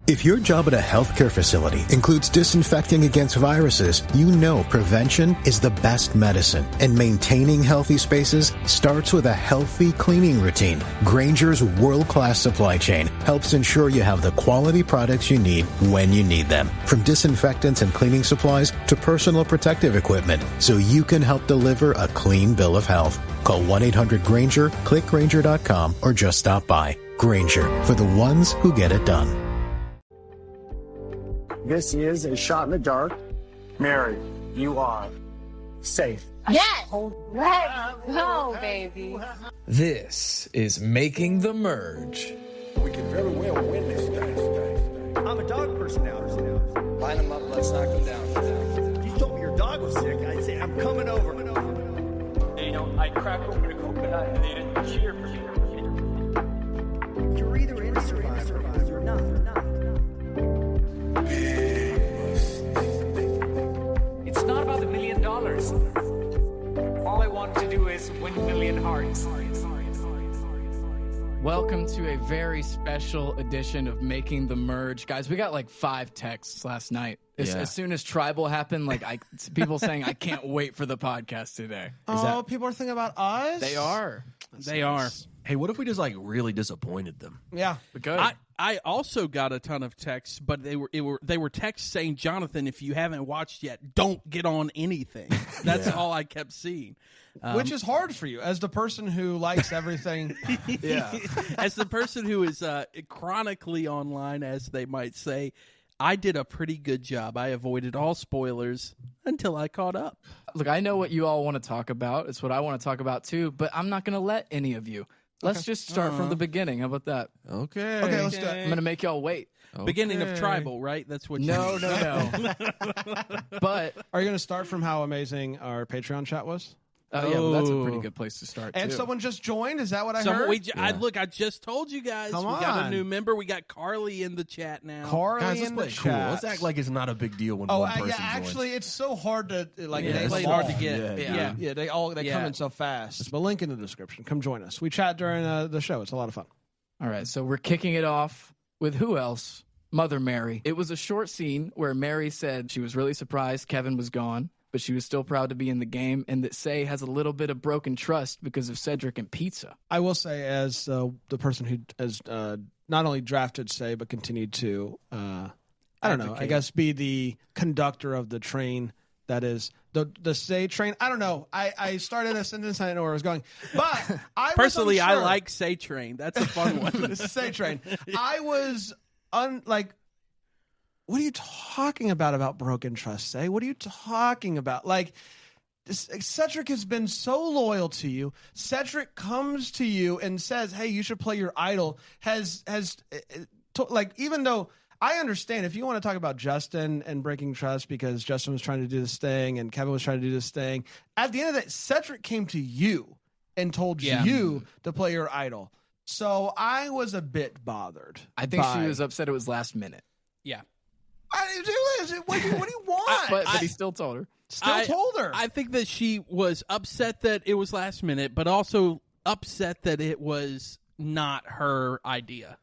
If your job at a healthcare facility includes disinfecting against viruses, you know prevention is the best medicine. And maintaining healthy spaces starts with a healthy cleaning routine. Grainger's world-class supply chain helps ensure you have the quality products you need when you need them. From disinfectants and cleaning supplies to personal protective equipment, so you can help deliver a clean bill of health. Call 1-800-GRAINGER, click Grainger.com, or just stop by. Grainger, for the ones who get it done. This is a shot in the dark. Mary, you are safe. Yes! Let's go, baby. This is Making the Merge. We can very well win this thing. I'm a dog person now. Line them up, let's knock them down. You told me your dog was sick. I'd say, I'm coming over. You know, I cracked open a coconut and they didn't cheer for me. You're either in Survivor or you're not. It's not about the $1 million. All I want to do is win 1 million hearts. Welcome to a very special edition of Making the Merge. Guys, we got like 5 texts last night. As soon as Tribal happened, people saying, I can't wait for the podcast today. People are thinking about us? They are. They are. Hey, what if we just really disappointed them? Yeah. Good. I also got a ton of texts, but they were texts saying, Jonathan, if you haven't watched yet, don't get on anything. That's all I kept seeing. Which is hard for you as the person who likes everything. As the person who is chronically online, as they might say, I did a pretty good job. I avoided all spoilers until I caught up. Look, I know what you all want to talk about. It's what I want to talk about too, but I'm not going to let any of you. Let's just start from the beginning. How about that? Okay, let's do it. I'm going to make y'all wait. Okay. Beginning of Tribal, right? That's what. No. But are you going to start from how amazing our Patreon chat was? Well, that's a pretty good place to start. And too. Someone just joined. Is that what I heard? I just told you guys. We got a new member. We got Carly in the chat now. Guys, in the chat. Let's act like it's not a big deal when one person joins. Actually, it's so hard to it's hard to get. Yeah, they come in so fast. But link in the description. Come join us. We chat during the show. It's a lot of fun. All right, so we're kicking it off with who else? Mother Mary. It was a short scene where Mary said she was really surprised Kevin was gone, but she was still proud to be in the game, and that Say has a little bit of broken trust because of Cedric and pizza. I will say, as the person who has not only drafted Say, but continued to, I guess be the conductor of the train that is the Say train. I don't know. I started a sentence, I didn't know where I was going. But I personally, I like Say train. That's a fun one. This is Say train. I was what are you talking about broken trust, Say? What are you talking about? Cedric has been so loyal to you. Cedric comes to you and says, hey, you should play your idol. Even though I understand if you want to talk about Justin and breaking trust because Justin was trying to do this thing and Kevin was trying to do this thing, at the end of that, Cedric came to you and told you to play your idol. So I was a bit bothered. I think she was upset it was last minute. Yeah. What do you want? But he still told her. Told her. I think that she was upset that it was last minute, but also upset that it was not her idea.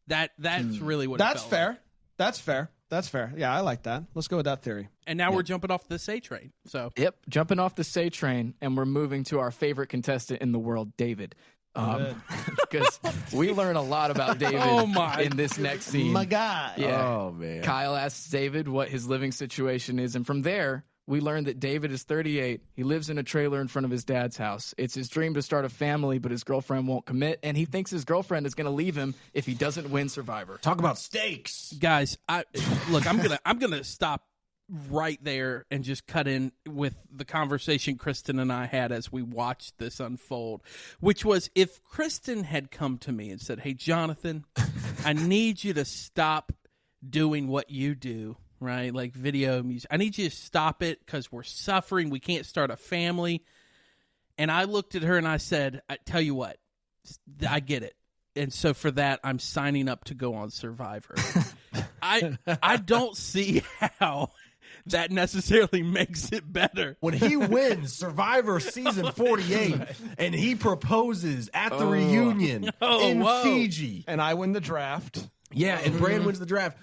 That's really what. That's fair. That's fair. Yeah, I like that. Let's go with that theory. And now we're jumping off the Say train. So jumping off the Say train, and we're moving to our favorite contestant in the world, David. Because we learn a lot about David in this next scene. My guy. Yeah. Oh, man. Kyle asks David what his living situation is, and from there, we learn that David is 38. He lives in a trailer in front of his dad's house. It's his dream to start a family, but his girlfriend won't commit, and he thinks his girlfriend is going to leave him if he doesn't win Survivor. Talk about stakes. Guys, I'm gonna stop right there and just cut in with the conversation Kristen and I had as we watched this unfold, which was if Kristen had come to me and said, hey, Jonathan, I need you to stop doing what you do, right? Like video music. I need you to stop it because we're suffering. We can't start a family. And I looked at her and I said, I tell you what, I get it. And so for that, I'm signing up to go on Survivor. I don't see how that necessarily makes it better. When he wins Survivor season 48 and he proposes at the reunion in Fiji. And I win the draft. Yeah, and Bran wins the draft.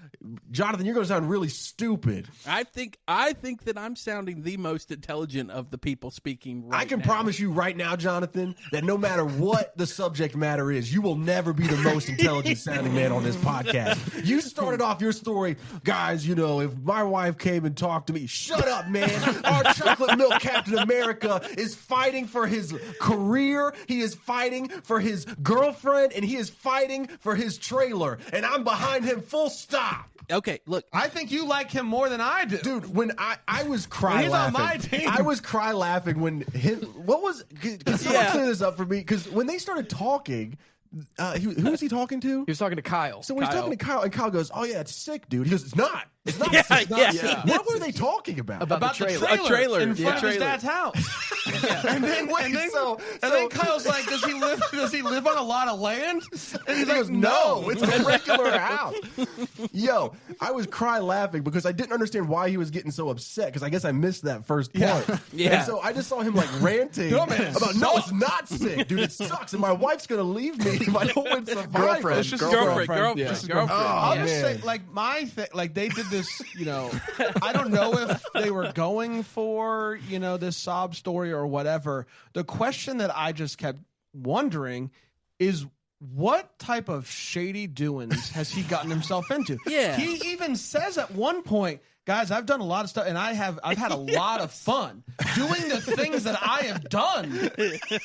Jonathan, you're going to sound really stupid. I think that I'm sounding the most intelligent of the people speaking right now. I can promise you right now, Jonathan, that no matter what the subject matter is, you will never be the most intelligent sounding man on this podcast. You started off your story, guys, you know, if my wife came and talked to me, shut up, man. Our chocolate milk Captain America is fighting for his career. He is fighting for his girlfriend, and he is fighting for his trailer. And I'm behind him, full stop. Okay, look. I think you like him more than I do. Dude, when I was cry laughing. On my team. I was cry laughing when someone clear this up for me, because when they started talking, who was he talking to? He was talking to Kyle. So when he's talking to Kyle, and Kyle goes, "Oh yeah, it's sick, dude." He goes, "It's not. It's not. It's not sick." What were they talking about? About the trailer. A trailer in front of his dad's house. And then Kyle's like, "Does he live on a lot of land?" And he goes, "No, it's a regular house." Yo, I was cry laughing because I didn't understand why he was getting so upset, because I guess I missed that first part. Yeah. And so I just saw him like ranting about, "No, it's not sick, dude. It sucks, and my wife's gonna leave me if I don't win Survivor." Girlfriend. I'll just say, like, my thing, like, they did this, you know, I don't know if they were going for, you know, this sob story or whatever. The question that I just kept wondering is, what type of shady doings has he gotten himself into? Yeah. He even says at one point, "Guys, I've done a lot of stuff, and I've had a lot of fun doing the things that I have done."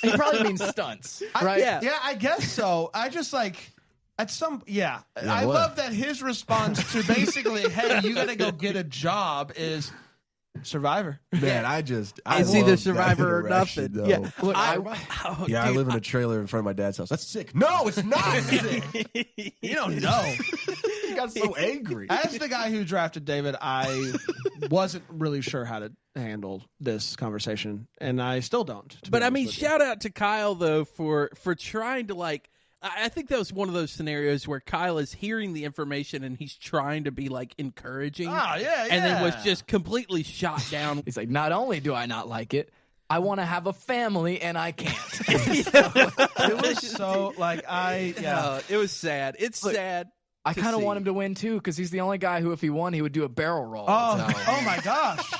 He probably means stunts, right? Yeah, I guess so. I just like... I love that his response to basically, "Hey, you got to go get a job," is Survivor. Man, I it's either Survivor or nothing. Though. Yeah, look, I live in a trailer in front of my dad's house. That's sick. No, it's not sick. You don't know. He got so angry. As the guy who drafted David, I wasn't really sure how to handle this conversation, and I still don't. But I mean, shout out to Kyle though for trying to, like, I think that was one of those scenarios where Kyle is hearing the information and he's trying to be like encouraging. Oh, yeah. And then was just completely shot down. He's like, not only do I not like it, I want to have a family and I can't. It was so, like, it was sad. It's sad. I kind of want him to win too, because he's the only guy who, if he won, he would do a barrel roll. Oh my gosh.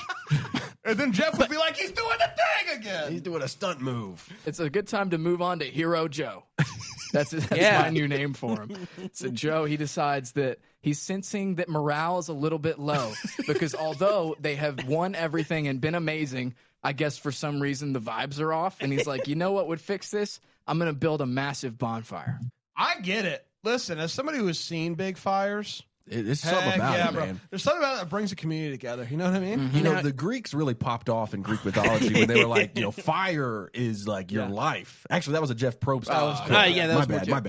And then Jeff would be like, "He's doing the thing again. He's doing a stunt move." It's a good time to move on to Hero Joe. That's my new name for him. So Joe, he decides that he's sensing that morale is a little bit low, because although they have won everything and been amazing, I guess for some reason the vibes are off. And he's like, you know what would fix this? I'm going to build a massive bonfire. I get it. Listen, as somebody who has seen big fires, There's something about it, man. There's something about it that brings a community together. You know what I mean? Mm-hmm. You know, the Greeks really popped off in Greek mythology when they were like, you know, fire is like your life. Actually, that was a Jeff Probst.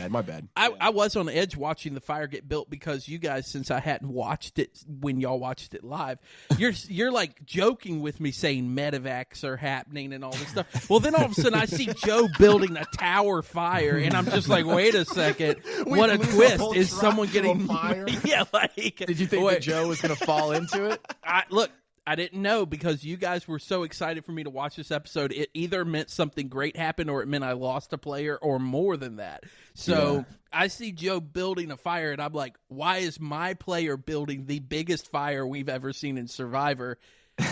My bad. I was on edge watching the fire get built because you guys, since I hadn't watched it when y'all watched it live, you're like joking with me saying medevacs are happening and all this stuff. Well, then all of a sudden I see Joe building a tower fire, and I'm just like, wait a second, what a twist! Is someone getting fire? Yeah. Like, did you think that Joe was going to fall into it? I didn't know, because you guys were so excited for me to watch this episode. It either meant something great happened or it meant I lost a player or more than that. So I see Joe building a fire, and I'm like, why is my player building the biggest fire we've ever seen in Survivor?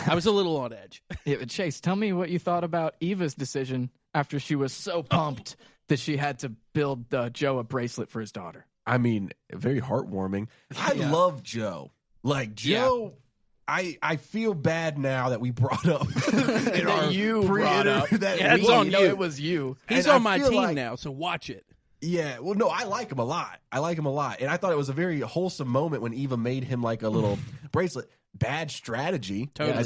I was a little on edge. Yeah, but Chase, tell me what you thought about Eva's decision after she was so pumped that she had to build Joe a bracelet for his daughter. I mean, very heartwarming. I love Joe. Like, Joe, I feel bad now that we brought up that you brought up. It's on you. It was you. He's on my team now, so watch it. Yeah, well, no, I like him a lot. And I thought it was a very wholesome moment when Eva made him like a little bracelet. Bad strategy. Totally.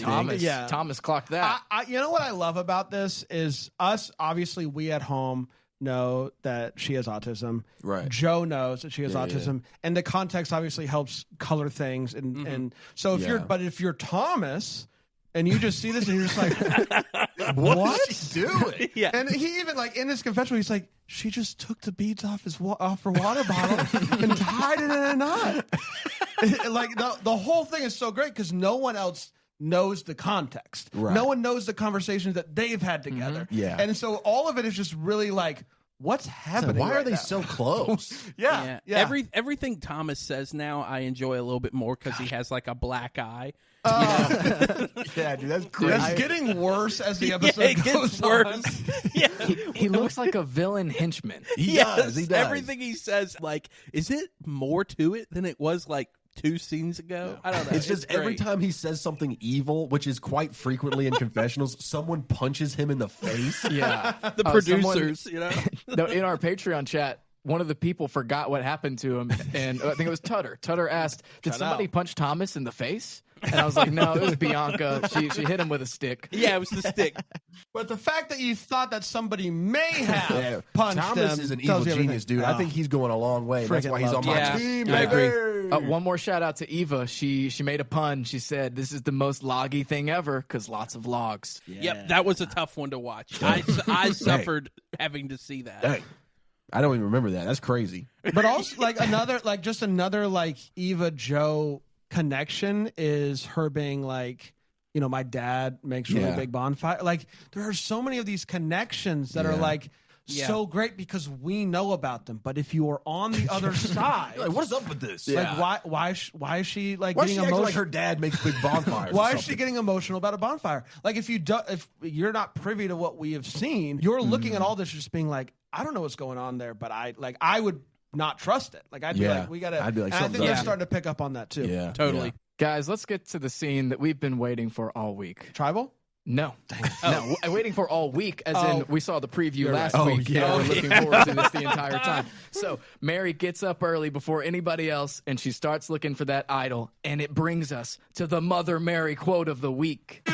Thomas clocked that. You know what I love about this is us, obviously, we at home know that she has autism. Right. Joe knows that she has autism, and the context obviously helps color things. And so if you're Thomas and you just see this and you're just like, what is she doing? Yeah. And he even, like, in his confessional, he's like, she just took the beads off her water bottle and tied it in a knot. Like, the whole thing is so great because no one else knows the context. Right. No one knows the conversations that they've had together. Yeah. And so all of it is just really like, what's happening? Why are right they now? so close? Yeah. Everything Thomas says now, I enjoy a little bit more because he has like a black eye. Yeah, dude, that's crazy. That's getting worse as the episode gets goes worse. on. He looks like a villain henchman. He does. Everything he says, like, is it more to it than it was like 2 scenes ago? I don't know. It's just every great. time he says something evil, which is quite frequently in confessionals, someone punches him in the face. Yeah. the producers, you know. No, in our Patreon chat, one of the people forgot what happened to him, and I think it was Tutter. Tutter asked, "Did somebody punch Thomas in the face?" And I was like, "No, it was Bianca. She hit him with a stick." Yeah, it was the stick. But the fact that you thought that somebody may have punched Thomas him is an tells evil you genius, dude. everything. I think he's going a long way. That's Freaking why he's on my Yeah, team. I baby. agree. One more shout out to Eva. She made a pun. She said, "This is the most loggy thing ever because lots of logs." Yep, that was a tough one to watch. I suffered having to see that. Dang. I don't even remember that. That's crazy. But also, like another Eva Joe connection is her being like, you know, my dad makes really big bonfire. Like there are so many of these connections that are like so great because we know about them. But if you are on the other side, Like, what is up with this? like why is she like Why is getting she acting emotional? like her dad makes big bonfires? Why is she getting emotional about a bonfire? Like if you're not privy to what we have seen, you're looking at all this just being like, I don't know what's going on there, but I would not trust it. Like I'd be like, we gotta. I'd be like, and I think something's they're up. starting to pick up on that too. Yeah, Totally. Guys, let's get to the scene that we've been waiting for all week. Tribal? No. No, waiting for all week, as in we saw the preview last right. week. Yeah. And we're looking forward to this the entire time. So Mary gets up early before anybody else, and she starts looking for that idol, and it brings us to the Mother Mary quote of the week.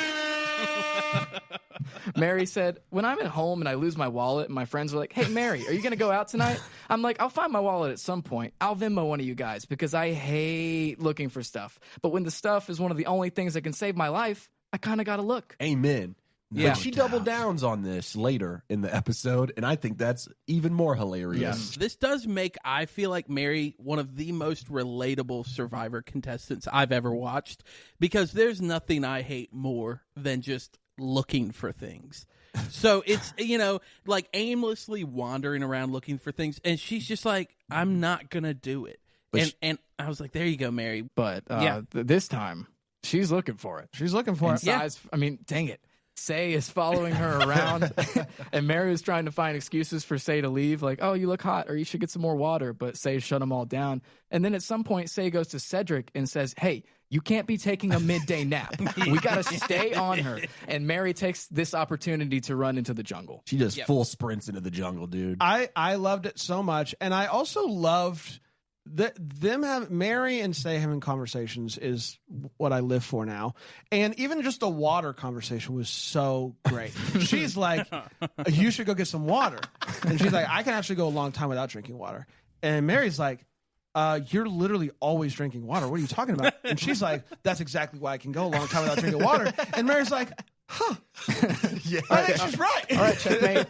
Mary said, "When I'm at home and I lose my wallet, and my friends are like, 'Hey, Mary, are you going to go out tonight?' I'm like, 'I'll find my wallet at some point. I'll Venmo one of you guys because I hate looking for stuff. But when the stuff is one of the only things that can save my life, I kind of got to look.'" Amen. Yeah. But she doubled downs on this later in the episode, and I think that's even more hilarious. This does make, I feel like, Mary one of the most relatable Survivor contestants I've ever watched, because there's nothing I hate more than just looking for things. So it's, you know, like aimlessly wandering around looking for things, and she's just like, I'm not gonna do it. And I was like, there you go, Mary. But this time, she's looking for it. She's looking for And it. Size, I mean, dang it. Say is following her around, and Mary was trying to find excuses for Say to leave, like, "Oh, you look hot," or "You should get some more water," but Say shut them all down. And then at some point, Say goes to Cedric and says, "Hey, you can't be taking a midday nap. We got to stay on her." And Mary takes this opportunity to run into the jungle. She just full sprints into the jungle, dude. I loved it so much, and I also loved them have Mary and Say having conversations is what I live for now. And even just the water conversation was so great. She's like, "You should go get some water," and she's like, "I can actually go a long time without drinking water." And Mary's like, "You're literally always drinking water. What are you talking about?" And she's like, "That's exactly why I can go a long time without drinking water." And Mary's like, "Huh." Yeah. I think she's right. All right, checkmate.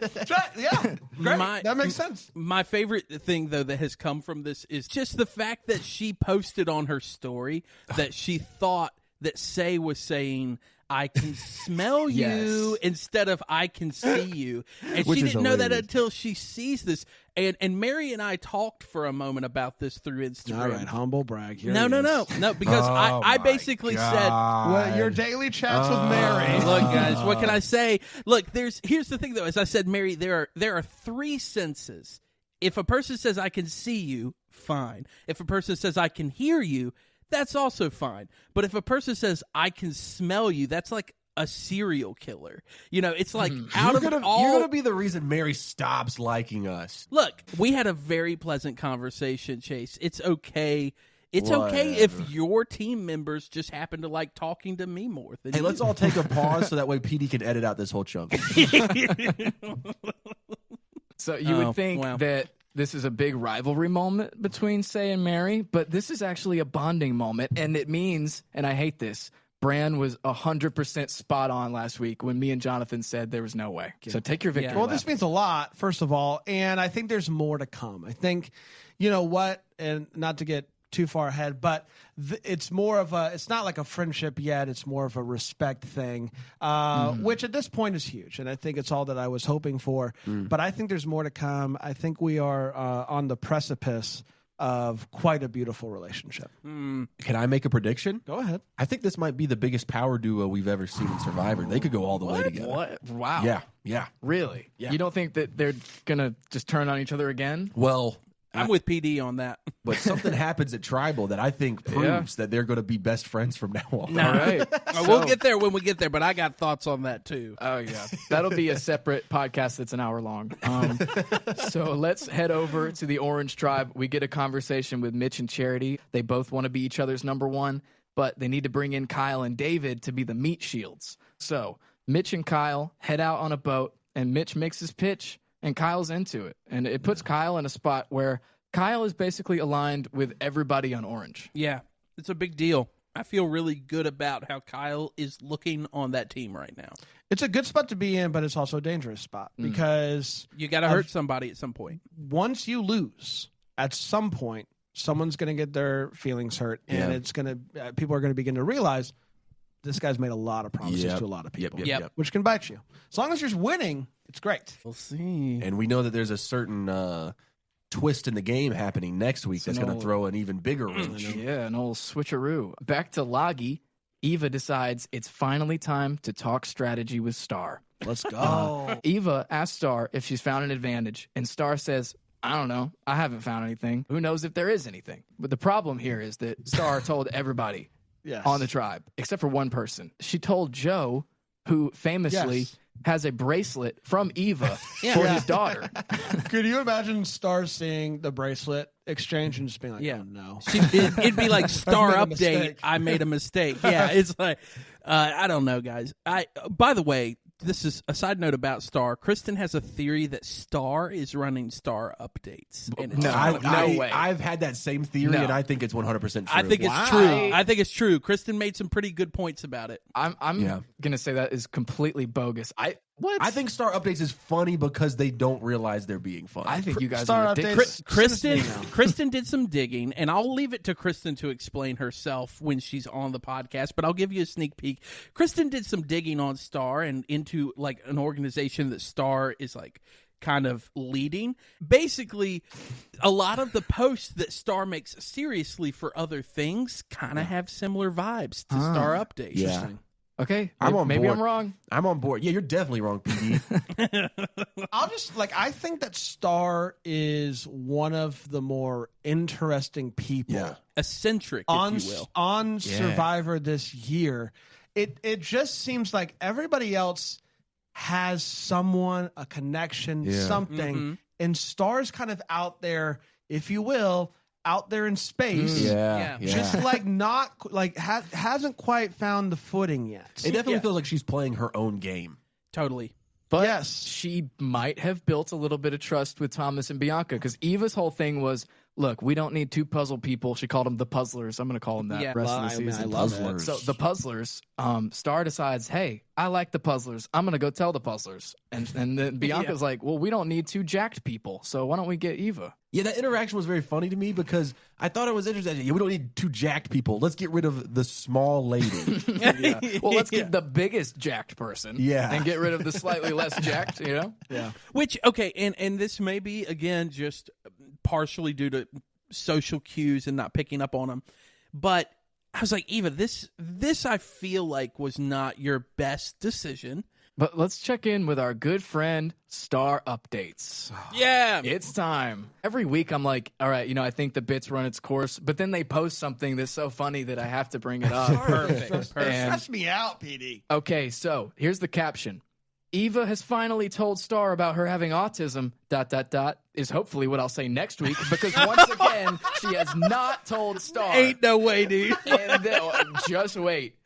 Yeah. Great. That makes sense. My favorite thing, though, that has come from this is just the fact that she posted on her story that she thought that Say was saying, "I can smell you," instead of "I can see you." And Which she is didn't know that hilarious. until she sees this. And Mary and I talked for a moment about this through Instagram. All right, humble brag. Here No, he is. no, because I basically said, Well, your daily chats with Mary. look, guys, what can I say? Look, here's the thing, though. As I said, Mary, there are 3 senses. If a person says, "I can see you," fine. If a person says, "I can hear you," that's also fine. But if a person says, "I can smell you," that's like a serial killer. You know, it's like out of all... You're gonna be the reason Mary stops liking us. Look, we had a very pleasant conversation, Chase. It's okay. It's okay if your team members just happen to like talking to me more than Hey, you. let's all take a pause so that way PD can edit out this whole chunk. So you would think that this is a big rivalry moment between Say and Mary, but this is actually a bonding moment, and it means, and I hate this, Bran was 100% spot on last week when me and Jonathan said there was no way. So take your victory. Well, lap. this means a lot, first of all, and I think there's more to come. I think, you know what, and not to get too far ahead, but it's more of it's not like a friendship yet. It's more of a respect thing, which at this point is huge. And I think it's all that I was hoping for. But I think there's more to come. I think we are on the precipice of quite a beautiful relationship. Can I make a prediction? Go ahead. I think this might be the biggest power duo we've ever seen in Survivor. They could go all the way together. What? Wow. Yeah. Really? Yeah. You don't think that they're going to just turn on each other again? Well, I'm with PD on that. but something happens at Tribal that I think proves that they're going to be best friends from now on. All right. We'll get there when we get there, but I got thoughts on that too. Oh, yeah. That'll be a separate podcast that's an hour long. So let's head over to the Orange Tribe. We get a conversation with Mitch and Charity. They both want to be each other's number one, but they need to bring in Kyle and David to be the meat shields. So Mitch and Kyle head out on a boat, and Mitch makes his pitch, and Kyle's into it. And it puts Kyle in a spot where Kyle is basically aligned with everybody on Orange. Yeah, it's a big deal. I feel really good about how Kyle is looking on that team right now. It's a good spot to be in, but it's also a dangerous spot because you got to hurt somebody at some point. Once you lose, at some point, someone's going to get their feelings hurt, and it's going to people are going to begin to realize this guy's made a lot of promises to a lot of people, which can bite you. As long as you're winning, it's great. We'll see. And we know that there's a certain twist in the game happening next week that's going to throw an even bigger wrench. Yeah, an old switcheroo. Back to Loggy. Eva decides it's finally time to talk strategy with Star. Let's go. Eva asks Star if she's found an advantage, and Star says, I don't know. I haven't found anything. Who knows if there is anything? But the problem here is that Star told everybody on the tribe, except for one person. She told Joe, who famously has a bracelet from Eva for his daughter. Could you imagine Star seeing the bracelet exchange and just being like, oh, no. It'd be like Star update, I made a mistake. Yeah, it's like, I don't know, guys. By the way, this is a side note about Star. Kristen has a theory that Star is running Star updates. No way. I've had that same theory, and I think it's 100% true. I think it's true. I think it's true. Kristen made some pretty good points about it. I'm going to say that is completely bogus. I think Star updates is funny because they don't realize they're being funny. I think you guys are ridiculous. Kristen did some digging, and I'll leave it to Kristen to explain herself when she's on the podcast, but I'll give you a sneak peek. Kristen did some digging on Star and into like an organization that Star is like kind of leading. Basically, a lot of the posts that Star makes seriously for other things kind of have similar vibes to Star updates. Yeah. Okay, maybe I'm wrong. I'm on board. Yeah, you're definitely wrong, PD. I'll just I think that Star is one of the more interesting people, eccentric, on, if you will, on Survivor this year. It just seems like everybody else has someone, a connection, something, and Star's kind of out there, if you will. Out there in space, just hasn't quite found the footing yet. It definitely feels like she's playing her own game. Totally. But she might have built a little bit of trust with Thomas and Bianca, because Eva's whole thing was, look, we don't need two puzzle people. She called them the Puzzlers. I'm going to call them that rest of the season. I love it. So the Puzzlers, Star decides, hey, I like the Puzzlers. I'm going to go tell the Puzzlers. And then Bianca's like, well, we don't need two jacked people, so why don't we get Eva? Yeah, that interaction was very funny to me because I thought it was interesting. We don't need two jacked people. Let's get rid of the small lady. Well, let's get the biggest jacked person and get rid of the slightly less jacked, Yeah. Which, okay, and this may be, again, just partially due to social cues and not picking up on them. But I was like, Eva, this I feel like was not your best decision. But let's check in with our good friend, Star Updates. Yeah. It's time. Every week I'm like, all right, I think the bit's run its course, but then they post something that's so funny that I have to bring it up. Perfect. Stress me out, PD. Okay, so here's the caption. Eva has finally told Star about her having autism, ... is hopefully what I'll say next week, because once again, she has not told Star. Ain't no way, dude. And just wait.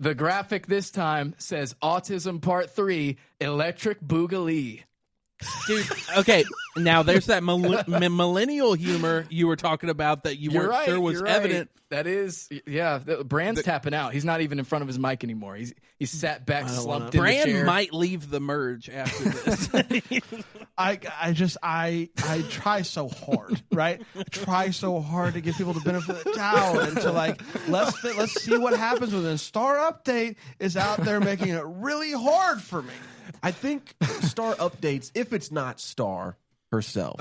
The graphic this time says Autism Part 3, Electric Boogaloo. Dude, okay, now there's that millennial humor you were talking about that you weren't sure was evident. That is, yeah. Bran's tapping out. He's not even in front of his mic anymore. He's sat back, slumped in the chair. Bran might leave the merge after this. I try so hard, right? I try so hard to give people the benefit of the doubt and to let's see what happens when the Star Update is out there making it really hard for me. I think Star Updates, if it's not Star herself,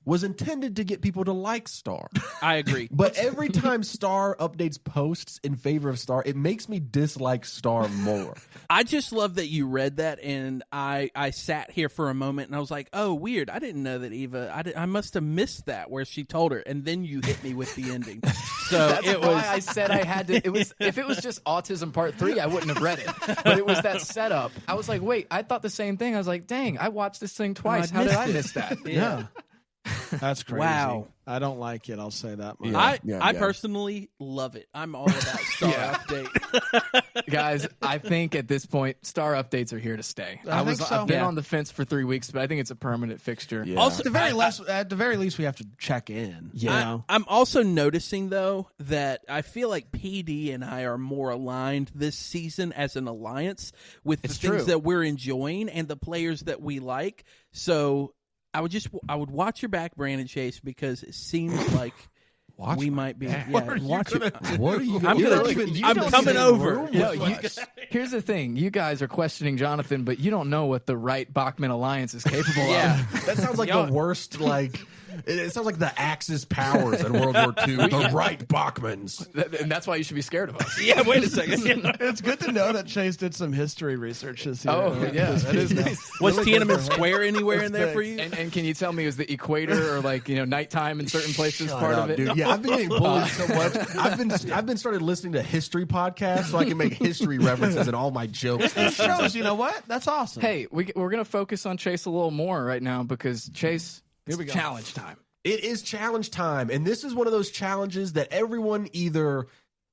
was intended to get people to like Star. I agree. But every time Star Updates posts in favor of Star, it makes me dislike Star more. I just love that you read that, and I sat here for a moment, and I was like, oh, weird. I didn't know that Eva, I must have missed that where she told her, and then you hit me with the ending. So That's why I said I had to. If it was just Autism Part 3, I wouldn't have read it. But it was that setup. I was like, wait, I thought the same thing. I was like, dang, I watched this thing twice. How did I miss that? Yeah. That's crazy. Wow. I don't like it. I'll say that much. I personally love it. I'm all about Star Update. Guys, I think at this point, Star Updates are here to stay. I've been on the fence for 3 weeks, but I think it's a permanent fixture. Yeah. Also, at the very least, we have to check in. Yeah. I'm also noticing, though, that I feel like PD and I are more aligned this season as an alliance with the things that we're enjoying and the players that we like. So I would watch your back, Bran and Chase, because it seems like we might be. Watch it. What are you? I'm coming over. Here's the thing: you guys are questioning Jonathan, but you don't know what the right Bachman alliance is capable of. That sounds like the worst. It sounds like the Axis powers in World War II. The right Bachmans, and that's why you should be scared of us. Yeah, wait a second. It's good to know that Chase did some history research this year. Oh, yeah, that is nice. Was Tiananmen Square anywhere in there for you? And can you tell me, is the equator or nighttime in certain places part of it? Dude. Yeah, I've been getting bullied so much. I've been started listening to history podcasts so I can make history references in all my jokes. It shows. You know what? That's awesome. Hey, we're gonna focus on Chase a little more right now because Chase. Here we go. Challenge time. It is challenge time, and this is one of those challenges that everyone either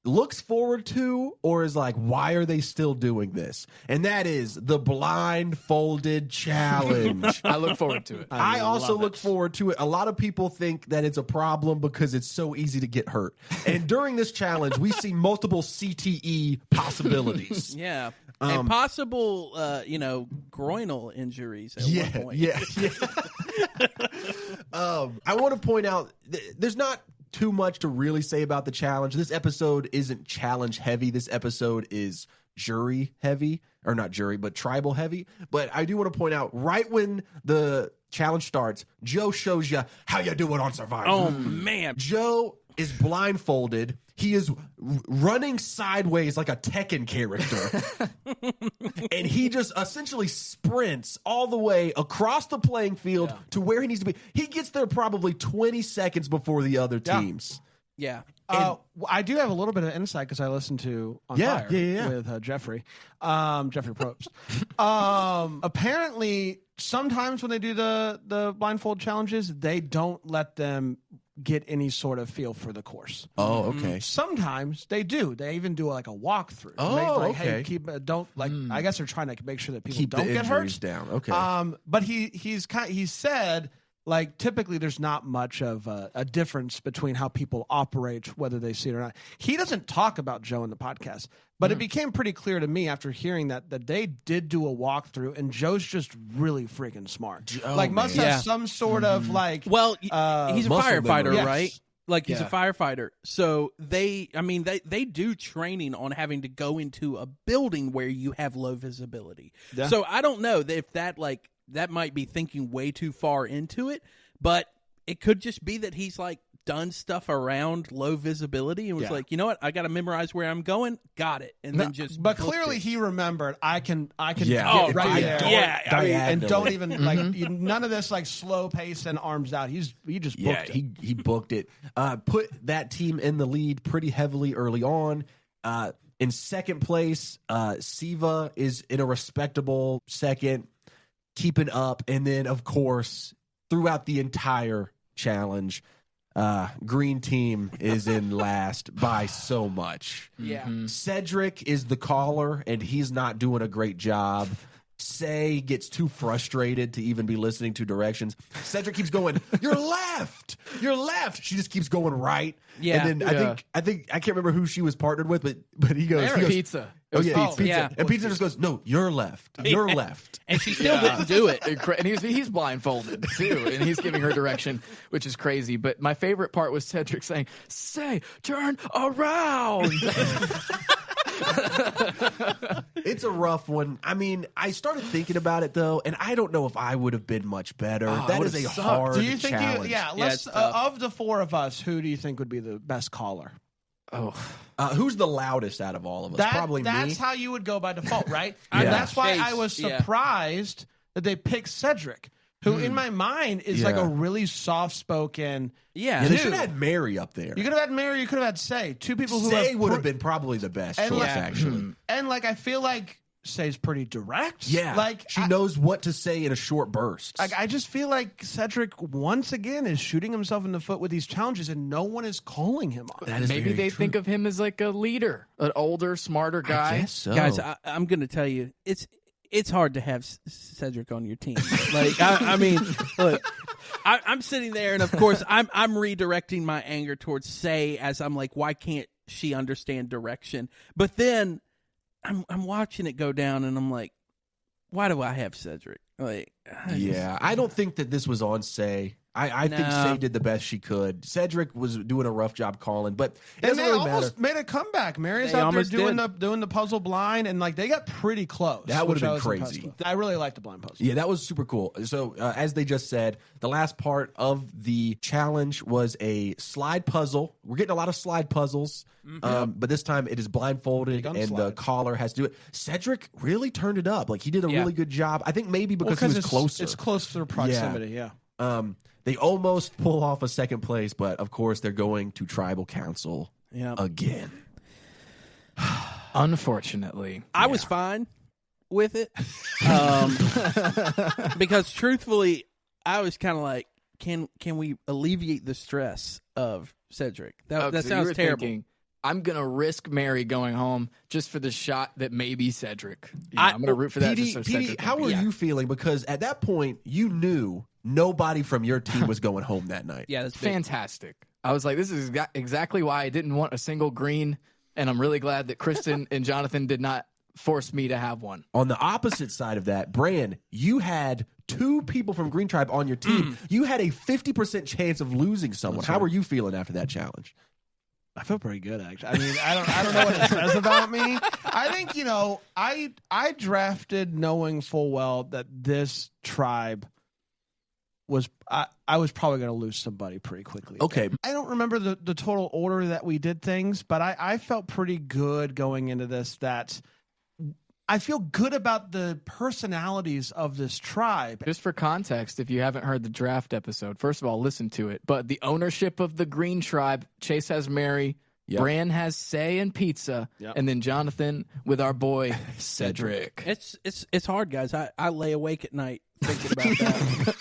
looks forward to or is like, why are they still doing this? And that is the blindfolded challenge. I look forward to it. I also look forward to it. A lot of people think that it's a problem because it's so easy to get hurt. And during this challenge, we see multiple CTE possibilities. Yeah. And possible, groinal injuries at one point. Yeah. I want to point out, there's not too much to really say about the challenge. This episode isn't challenge heavy. This episode is jury heavy, or not jury, but tribal heavy. But I do want to point out, right when the challenge starts, Joe shows you how you do it on Survivor. Oh, man. Joe is blindfolded. He is running sideways like a Tekken character. And he just essentially sprints all the way across the playing field to where he needs to be. He gets there probably 20 seconds before the other teams. Yeah. I do have a little bit of insight because I listened to On Fire with Jeffrey Probst. Apparently, sometimes when they do the blindfold challenges, they don't let them get any sort of feel for the course. Oh, okay. Sometimes they do. They even do like a walkthrough. Oh, okay. Hey, I guess they're trying to make sure that people keep don't the get injuries hurt down. Okay. But he said, like, typically there's not much of a difference between how people operate, whether they see it or not. He doesn't talk about Joe in the podcast, but it became pretty clear to me after hearing that they did do a walkthrough, and Joe's just really freaking smart. Must have some sort of he's a firefighter, yes. right? Like, he's a firefighter. So they do training on having to go into a building where you have low visibility. Yeah. So I don't know if that might be thinking way too far into it, but it could just be that he's done stuff around low visibility and was like, you know what, I got to memorize where I'm going. Got it. And then just. But clearly he remembered. I can. Get right there. Yeah. And don't even none of this slow pace and arms out. He just booked it. He booked it. Put that team in the lead pretty heavily early on. In second place, Siva is in a respectable second, keeping up. And then, of course, throughout the entire challenge, green team is in last by so much. Yeah. Cedric is the caller, and he's not doing a great job. Say gets too frustrated to even be listening to directions. Cedric keeps going, "You're left, you're left." She just keeps going right. Yeah. And then I think I can't remember who she was partnered with, but he goes, Pizza. Oh yeah, pizza. pizza. And pizza just goes, "No, you're left. You're left." And she still didn't do it. And he's blindfolded too, and he's giving her direction, which is crazy. But my favorite part was Cedric saying, "Say, turn around." It's a rough one. I mean, I started thinking about it though, and I don't know if I would have been much better. That is a hard Do you think challenge. let's of the four of us, who do you think would be the best caller? Who's the loudest out of all of us? Probably me. That's how you would go by default, right? Yeah. And that's why Chase, I was surprised that they picked Cedric, who in my mind is like a really soft-spoken. Yeah, they should have had Mary up there. You could have had Mary. You could have had Say. Two people who Say would have been probably the best choice, actually. And like, I feel like Say's pretty direct. Yeah, like she knows what to say in a short burst. I just feel like Cedric once again is shooting himself in the foot with these challenges, and no one is calling him on it. Maybe they think of him as like a leader, an older, smarter guy. I guess so. Guys, I'm going to tell you, it's hard to have Cedric on your team. Like, I mean, look, I'm sitting there, and of course, I'm redirecting my anger towards Say as I'm like, why can't she understand direction? But then I'm watching it go down, and I'm like, why do I have Cedric? Like, I don't think that this was on Say. I think Say did the best she could. Cedric was doing a rough job calling, but it doesn't really almost matter. made a comeback. Mary's out there doing the puzzle blind, and like they got pretty close. That would have been crazy. I really liked the blind puzzle. Yeah, that was super cool. So as they just said, the last part of the challenge was a slide puzzle. We're getting a lot of slide puzzles, but this time it is blindfolded, and the caller has to do it. Cedric really turned it up. Like, he did a really good job. I think maybe because he was closer. It's closer proximity, yeah. They almost pull off a second place, but of course they're going to tribal council again. Unfortunately. I was fine with it. Because truthfully, I was kind of like, can we alleviate the stress of Cedric? That sounds terrible. Thinking, I'm going to risk Mary going home just for the shot that may be Cedric. I'm going to root for that. just so Cedric how were you feeling? Because at that point, you knew nobody from your team was going home that night. Yeah, that's fantastic. I was like, this is exactly why I didn't want a single green, and I'm really glad that Kristen and Jonathan did not force me to have one. On the opposite side of that, Bran, you had 2 people from Green Tribe on your team. You had a 50% chance of losing someone. How were you feeling after that challenge? I feel pretty good, actually. I mean, I don't know what it says about me. I think, I drafted knowing full well that this tribe was I was probably going to lose somebody pretty quickly. Okay. I don't remember the total order that we did things, but I felt pretty good going into this that I feel good about the personalities of this tribe. Just for context, if you haven't heard the draft episode, first of all, listen to it. But the ownership of the Green Tribe, Chase has Mary, Bran has Say and Pizza, and then Jonathan with our boy Cedric. It's hard, guys. I lay awake at night thinking about that.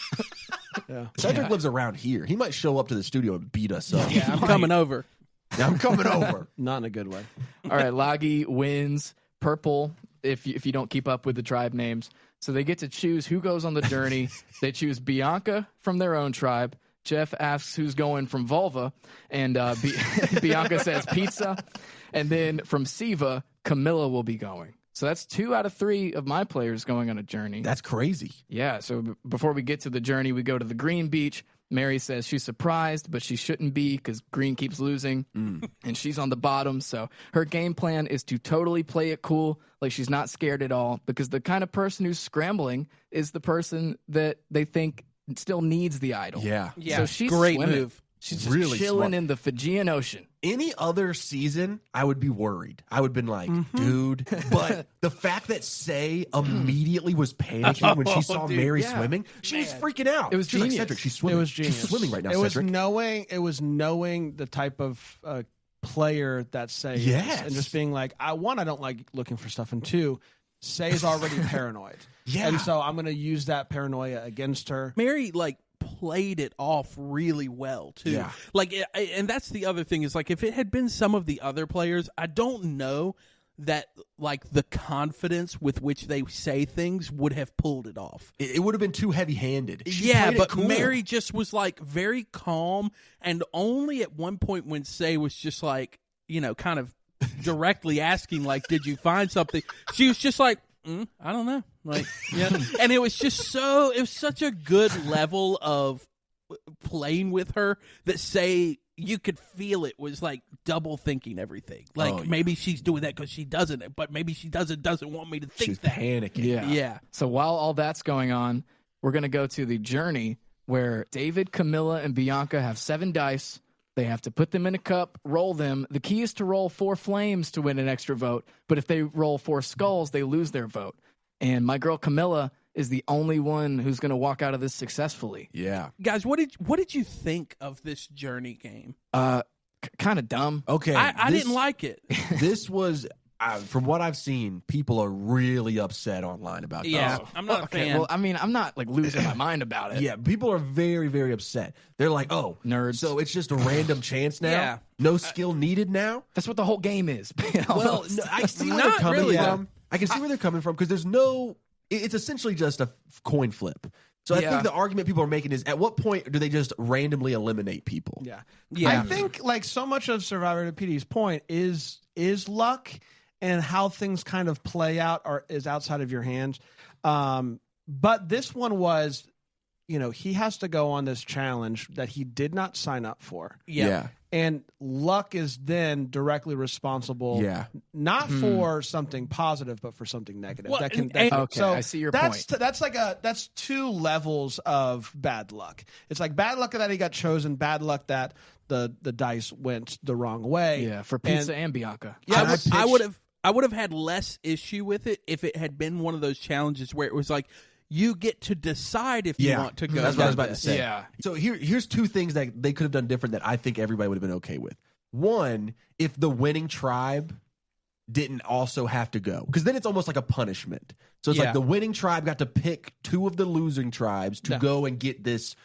Cedric lives around here. He might show up to the studio and beat us up. Yeah, I'm coming over. I'm coming over. Not in a good way. All right, Lagi wins purple if you don't keep up with the tribe names. So they get to choose who goes on the journey. They choose Bianca from their own tribe. Jeff asks who's going from Vulva, and Bianca says pizza. And then from Siva, Camilla will be going. So that's 2 out of 3 of my players going on a journey. That's crazy. Yeah, so before we get to the journey, we go to the Green Beach. Mary says she's surprised, but she shouldn't be because Green keeps losing, and she's on the bottom. So her game plan is to totally play it cool, like she's not scared at all, because the kind of person who's scrambling is the person that they think still needs the idol. Yeah. So she's great swimming. move. She's just really chilling smart. in the Fijian Ocean. Any other season, I would be worried. I would have been like, dude. But the fact that Say immediately was panicking when she saw Mary swimming, she was freaking out. It was She's like, genius. Cedric, she's swimming. It was genius. She's swimming right now, It was Cedric. knowing the type of player that Say is, and just being like, I don't like looking for stuff, and 2, Say's already paranoid. Yeah. And so I'm going to use that paranoia against her. Mary, played it off really well too. Yeah. And that's the other thing is if it had been some of the other players, I don't know that like the confidence with which they say things would have pulled it off. It would have been too heavy-handed. But cool. Mary just was like very calm, and only at one point when Say was just like, kind of directly asking, like, did you find something? She was just like, I don't know. Like, and it was such a good level of playing with her that Say, you could feel it was like double thinking everything. Like maybe she's doing that because she doesn't, but maybe she doesn't want me to think she's that. Panicking. Yeah. So while all that's going on, we're going to go to the journey where David, Camilla, and Bianca have 7 dice. They have to put them in a cup, roll them. The key is to roll 4 flames to win an extra vote. But if they roll 4 skulls, they lose their vote. And my girl Camilla is the only one who's going to walk out of this successfully. Yeah. Guys, what did you think of this journey game? Kind of dumb. Okay. I didn't like it. This was, from what I've seen, people are really upset online about this. Yeah, I'm not a fan. Well, I mean, I'm not like losing my mind about it. Yeah, people are very, very upset. They're like, oh, nerds. So it's just a random chance now? Yeah. No skill needed now? That's what the whole game is. Well, no, I see where they're coming from. I can see where they're coming from because there's no... It's essentially just a coin flip. So I think the argument people are making is, at what point do they just randomly eliminate people? Yeah. Yeah. I think like so much of Survivor, to PD's point, is luck, and how things kind of play out is outside of your hands. But this one was, he has to go on this challenge that he did not sign up for. Yeah. And luck is then directly responsible, not for something positive, but for something negative. Well, okay, so I see your point. That's 2 levels of bad luck. It's like bad luck that he got chosen, bad luck that the dice went the wrong way. Yeah, for Pizza and Bianca. Yeah, I would have had less issue with it if it had been one of those challenges where it was like, you get to decide if you want to go. That's what I was about to say. Yeah. So here's 2 things that they could have done different that I think everybody would have been okay with. One, if the winning tribe didn't also have to go, because then it's almost like a punishment. So it's like the winning tribe got to pick 2 of the losing tribes to go and get this.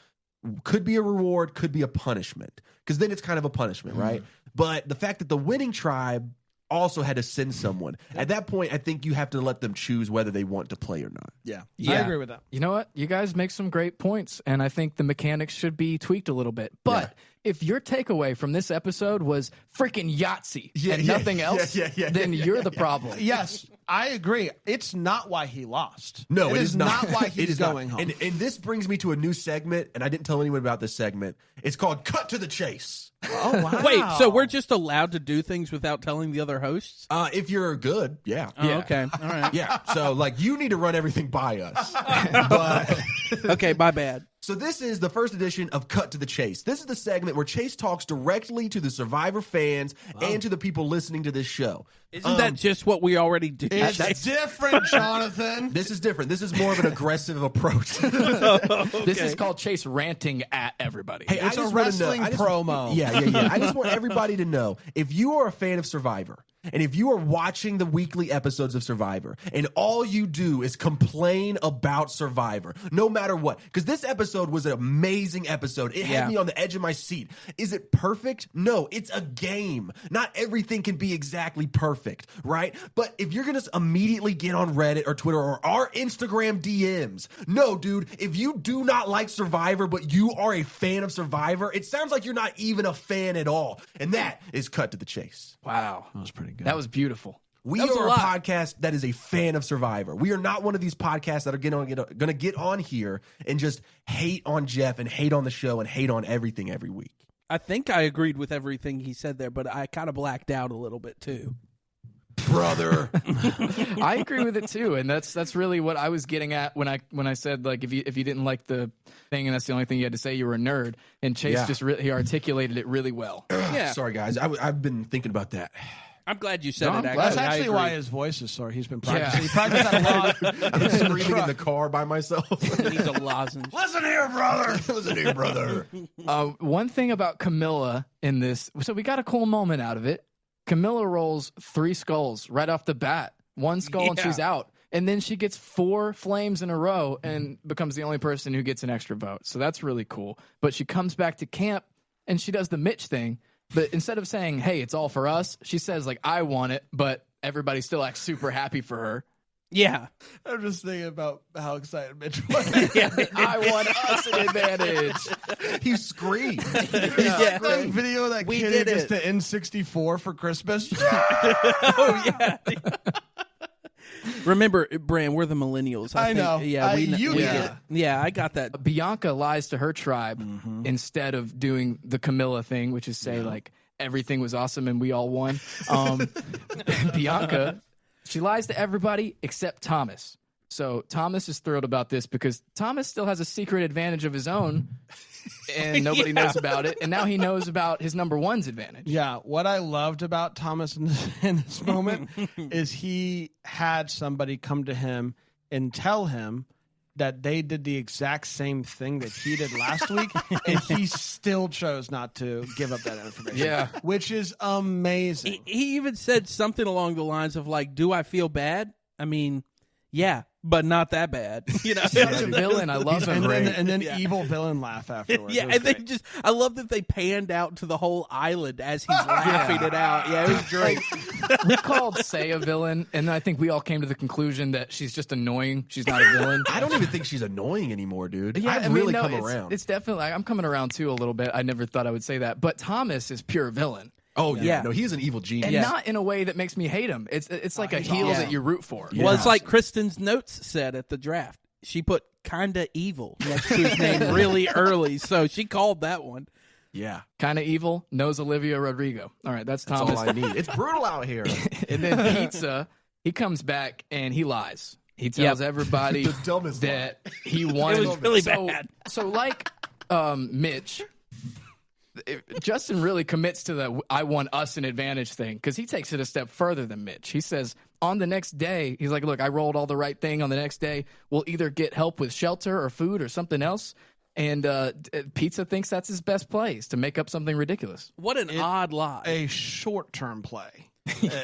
Could be a reward, could be a punishment, because then it's kind of a punishment, right? But the fact that the winning tribe also had to send someone. At that point, I think you have to let them choose whether they want to play or not. Yeah. I agree with that. You know what? You guys make some great points, and I think the mechanics should be tweaked a little bit. But if your takeaway from this episode was freaking Yahtzee and nothing else, then you're the problem. Yes, I agree. It's not why he lost. No, it is not why he's going home. And this brings me to a new segment, and I didn't tell anyone about this segment. It's called Cut to the Chase. Oh, wow. Wait, so we're just allowed to do things without telling the other hosts? If you're good, Oh, okay. All right. Yeah, so like you need to run everything by us. Okay, my bad. So this is the first edition of Cut to the Chase. This is the segment where Chase talks directly to the Survivor fans and to the people listening to this show. Isn't that just what we already do? It's different, Jonathan. This is different. This is more of an aggressive approach. This is called Chase ranting at everybody. Hey, It's a wrestling promo. Yeah. I just want everybody to know, if you are a fan of Survivor, and if you are watching the weekly episodes of Survivor, and all you do is complain about Survivor, no matter what, because this episode was an amazing episode. It had me on the edge of my seat. Is it perfect? No, it's a game. Not everything can be exactly perfect, right? But if you're going to immediately get on Reddit or Twitter or our Instagram DMs, no, dude, if you do not like Survivor, but you are a fan of Survivor, it sounds like you're not even a fan at all. And that is Cut to the Chase. Wow. That was pretty good. That was beautiful. We are a podcast that is a fan of Survivor. We are not one of these podcasts that are going to get on here and just hate on Jeff and hate on the show and hate on everything every week. I think I agreed with everything he said there, but I kind of blacked out a little bit too. Brother. I agree with it too, and that's really what I was getting at when I said, like, if you didn't like the thing and that's the only thing you had to say, you were a nerd. And Chase he articulated it really well. Yeah. Sorry guys, I've been thinking about that. I'm glad you said it. That's Actually, actually why his voice is sore. He's been practicing. He practiced that a lot. I'm screaming in the car by myself. He needs a lozenge. Listen here, brother. Listen here, brother. One thing about Camilla in this, so we got a cool moment out of it. Camilla rolls 3 skulls right off the bat. 1 skull and she's out. And then she gets 4 flames in a row and becomes the only person who gets an extra vote. So that's really cool. But she comes back to camp and she does the Mitch thing. But instead of saying, hey, it's all for us, she says, like, I want it, but everybody still acts super happy for her. Yeah. I'm just thinking about how excited Mitch was. I want us an advantage. He screamed. Yeah. That video of that We kid did who gets it. the N64 for Christmas. Oh, yeah. Remember, Bran, we're the millennials. I think. know. Yeah, we you we get get it. Yeah, I got that. Bianca lies to her tribe instead of doing the Camilla thing, which is say like everything was awesome and we all won. Bianca, she lies to everybody except Thomas. So Thomas is thrilled about this because Thomas still has a secret advantage of his own, and nobody knows about it. And now he knows about his number one's advantage. Yeah, what I loved about Thomas in this moment is he had somebody come to him and tell him that they did the exact same thing that he did last week, and he still chose not to give up that information. Yeah. Which is amazing. He even said something along the lines of like, "Do I feel bad? I mean, yeah, but not that bad." You know, Such a villain. I love him. And then evil villain laugh afterwards. Yeah, and they just, I love that they panned out to the whole island as he's laughing it out. Yeah, it was great. We called Say a villain, and I think we all came to the conclusion that she's just annoying. She's not a villain. I don't even think she's annoying anymore, dude. Yeah, I've really come it's, around. It's definitely, I'm coming around too a little bit. I never thought I would say that. But Thomas is pure villain. Oh, yeah. Yeah. No, he's an evil genius. And not in a way that makes me hate him. It's like a heel that you root for. Yeah. Well, it's like Kristen's notes said at the draft. She put "kinda evil" next to his name really early, so she called that one. Yeah. Kind of evil, knows Olivia Rodrigo. All right, that's That's Thomas. all I need. It's brutal out here. And then Pizza, he comes back and he lies. He tells everybody The dumbest that he wanted. It was really bad. So like Mitch, Justin really commits to the "I want us an advantage" thing because he takes it a step further than Mitch. He says on the next day, he's like, "Look, I rolled all the right thing. On the next day, we'll either get help with shelter or food or something else." And Pizza thinks that's his best play, is to make up something ridiculous. What an odd lie. A short-term play. Yeah.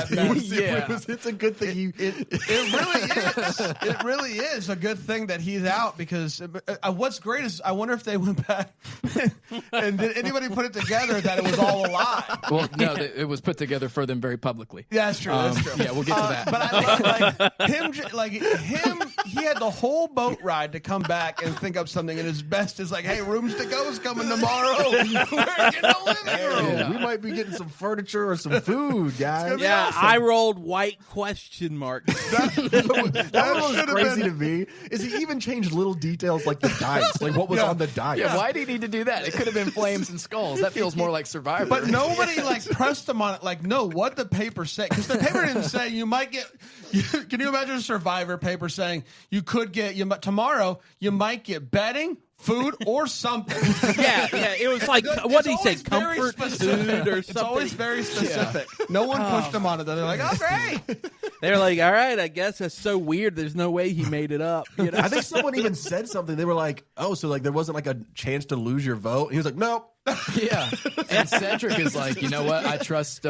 It's a good thing It really is. It really is a good thing that he's out because what's great is I wonder if they went back and did anybody put it together that it was all a lie. Well, no, it was put together for them very publicly. Yeah, that's true. That's true. Yeah, we'll get to that. But I think him, he had the whole boat ride to come back and think up something, and his best is like, "Hey, rooms to go is coming tomorrow. We're getting a living room." Yeah. We might be getting some furniture or some food, guys. Yeah, I rolled white question mark. That was crazy to me. Is he even changed little details like the dice, like what was on the dice? Yeah, why do you need to do that? It could have been flames and skulls. That feels more like Survivor. But nobody pressed him on it. Like, no, what the paper said, because the paper didn't say you might get. Can you imagine a Survivor paper saying you could get tomorrow? You might get bedding, food, or something. Yeah, it was like, what did he say? It's always very Comfort specific. food or It's something? always very specific. No one pushed him on it. They're like, "Oh, great." They're like, all right, I guess that's so weird. There's no way he made it up. You know? I think someone even said something. They were like, "Oh, so like there wasn't like a chance to lose your vote." He was like, "Nope." Yeah, and Cedric is like, "You know what? I trust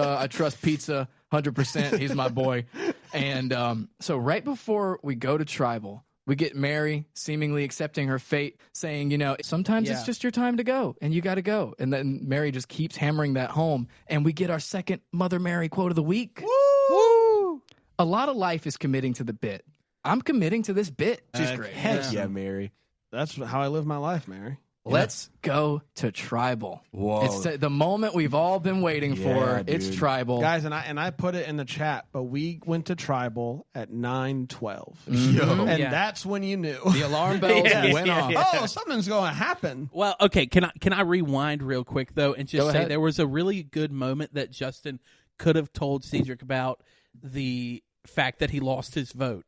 Pizza 100%. He's my boy." And so right before we go to Tribal, we get Mary seemingly accepting her fate, saying, sometimes it's just your time to go, and you got to go. And then Mary just keeps hammering that home, and we get our second Mother Mary quote of the week. Woo! A lot of life is committing to the bit. I'm committing to this bit. She's great. Heck yeah, Mary. That's how I live my life, Mary. Let's go to Tribal. Whoa. It's the moment we've all been waiting for. dude. It's Tribal. Guys, and I put it in the chat, but we went to Tribal at 9:12. Yo. And that's when you knew. The alarm bells went off. Oh, something's going to happen. Well, okay, can I rewind real quick, though, and just Go say ahead. there was a really good moment that Justin could have told Cedric about the fact that he lost his vote.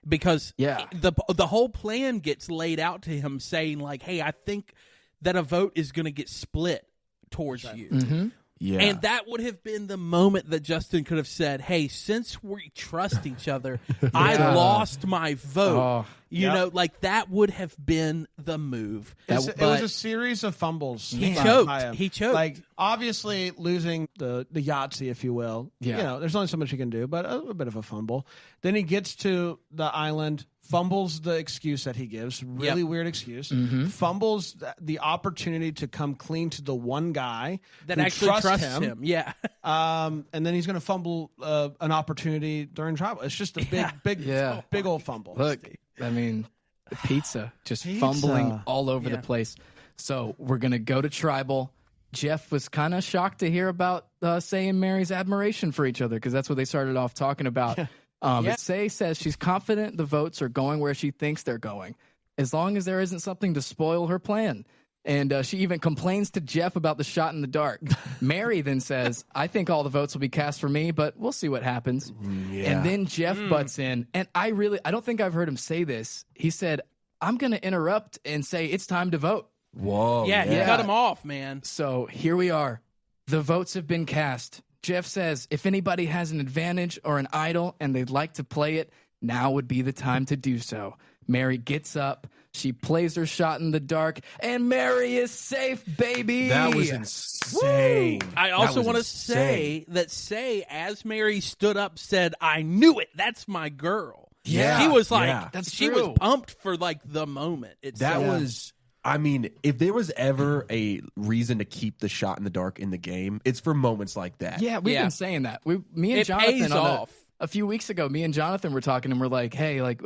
Because the whole plan gets laid out to him saying, like, hey, I think that a vote is going to get split towards you. Mm-hmm. Yeah. And that would have been the moment that Justin could have said, hey, since we trust each other, I lost my vote. You know, like that would have been the move. It was a series of fumbles. He choked. Like, obviously, losing the Yahtzee, if you will. Yeah. You know, there's only so much he can do, but a bit of a fumble. Then he gets to the island, fumbles the excuse that he gives. Really weird excuse. Fumbles the opportunity to come clean to the one guy that who actually trusts him. Yeah. And then he's going to fumble an opportunity during travel. It's just a big old fumble. Look, I mean, the pizza just fumbling all over the place. So we're going to go to tribal. Jeff was kind of shocked to hear about Say and Mary's admiration for each other because that's what they started off talking about. Say says she's confident the votes are going where she thinks they're going, as long as there isn't something to spoil her plan. And she even complains to Jeff about the shot in the dark. Mary then says, I think all the votes will be cast for me, but we'll see what happens. Yeah. And then Jeff butts in. And I don't think I've heard him say this. He said, I'm going to interrupt and say it's time to vote. Whoa. Yeah, he cut him off, man. So here we are. The votes have been cast. Jeff says if anybody has an advantage or an idol and they'd like to play it, now would be the time to do so. Mary gets up. She plays her shot in the dark, and Mary is safe, baby. That was insane. Woo! I also want to say that as Mary stood up, said, I knew it. That's my girl. Yeah. She was like, she was pumped for like the moment. I mean, if there was ever a reason to keep the shot in the dark in the game, it's for moments like that. Yeah, we've been saying that. Me and Jonathan, a few weeks ago, me and Jonathan were talking, and we're like, hey, like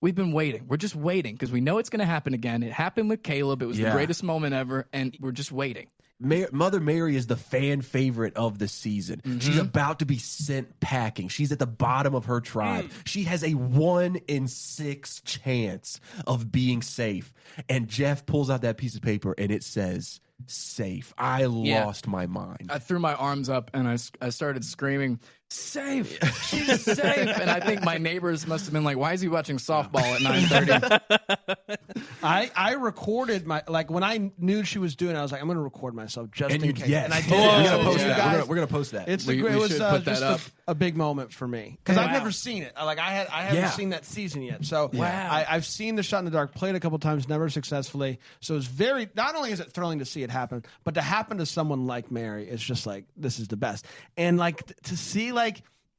we've been waiting. We're just waiting because we know it's going to happen again. It happened with Caleb. It was the greatest moment ever, and we're just waiting. Mother Mary is the fan favorite of the season. She's about to be sent packing. She's at the bottom of her tribe. She has a 1 in 6 chance of being safe. And Jeff pulls out that piece of paper and it says safe. I lost my mind. I threw my arms up and I started screaming, safe! She's safe! And I think my neighbors must have been like, why is he watching softball at 9:30? I recorded when I knew she was doing it, I was like, I'm going to record myself just in case. Yes. And I did. We're going to post that. We're going to post that. We should put that up. A big moment for me because I've never seen it. Like I haven't seen that season yet. So I've seen the shot in the dark, played a couple times, never successfully. So it's not only is it thrilling to see it happen, but to happen to someone like Mary, it's just like this is the best. And like to see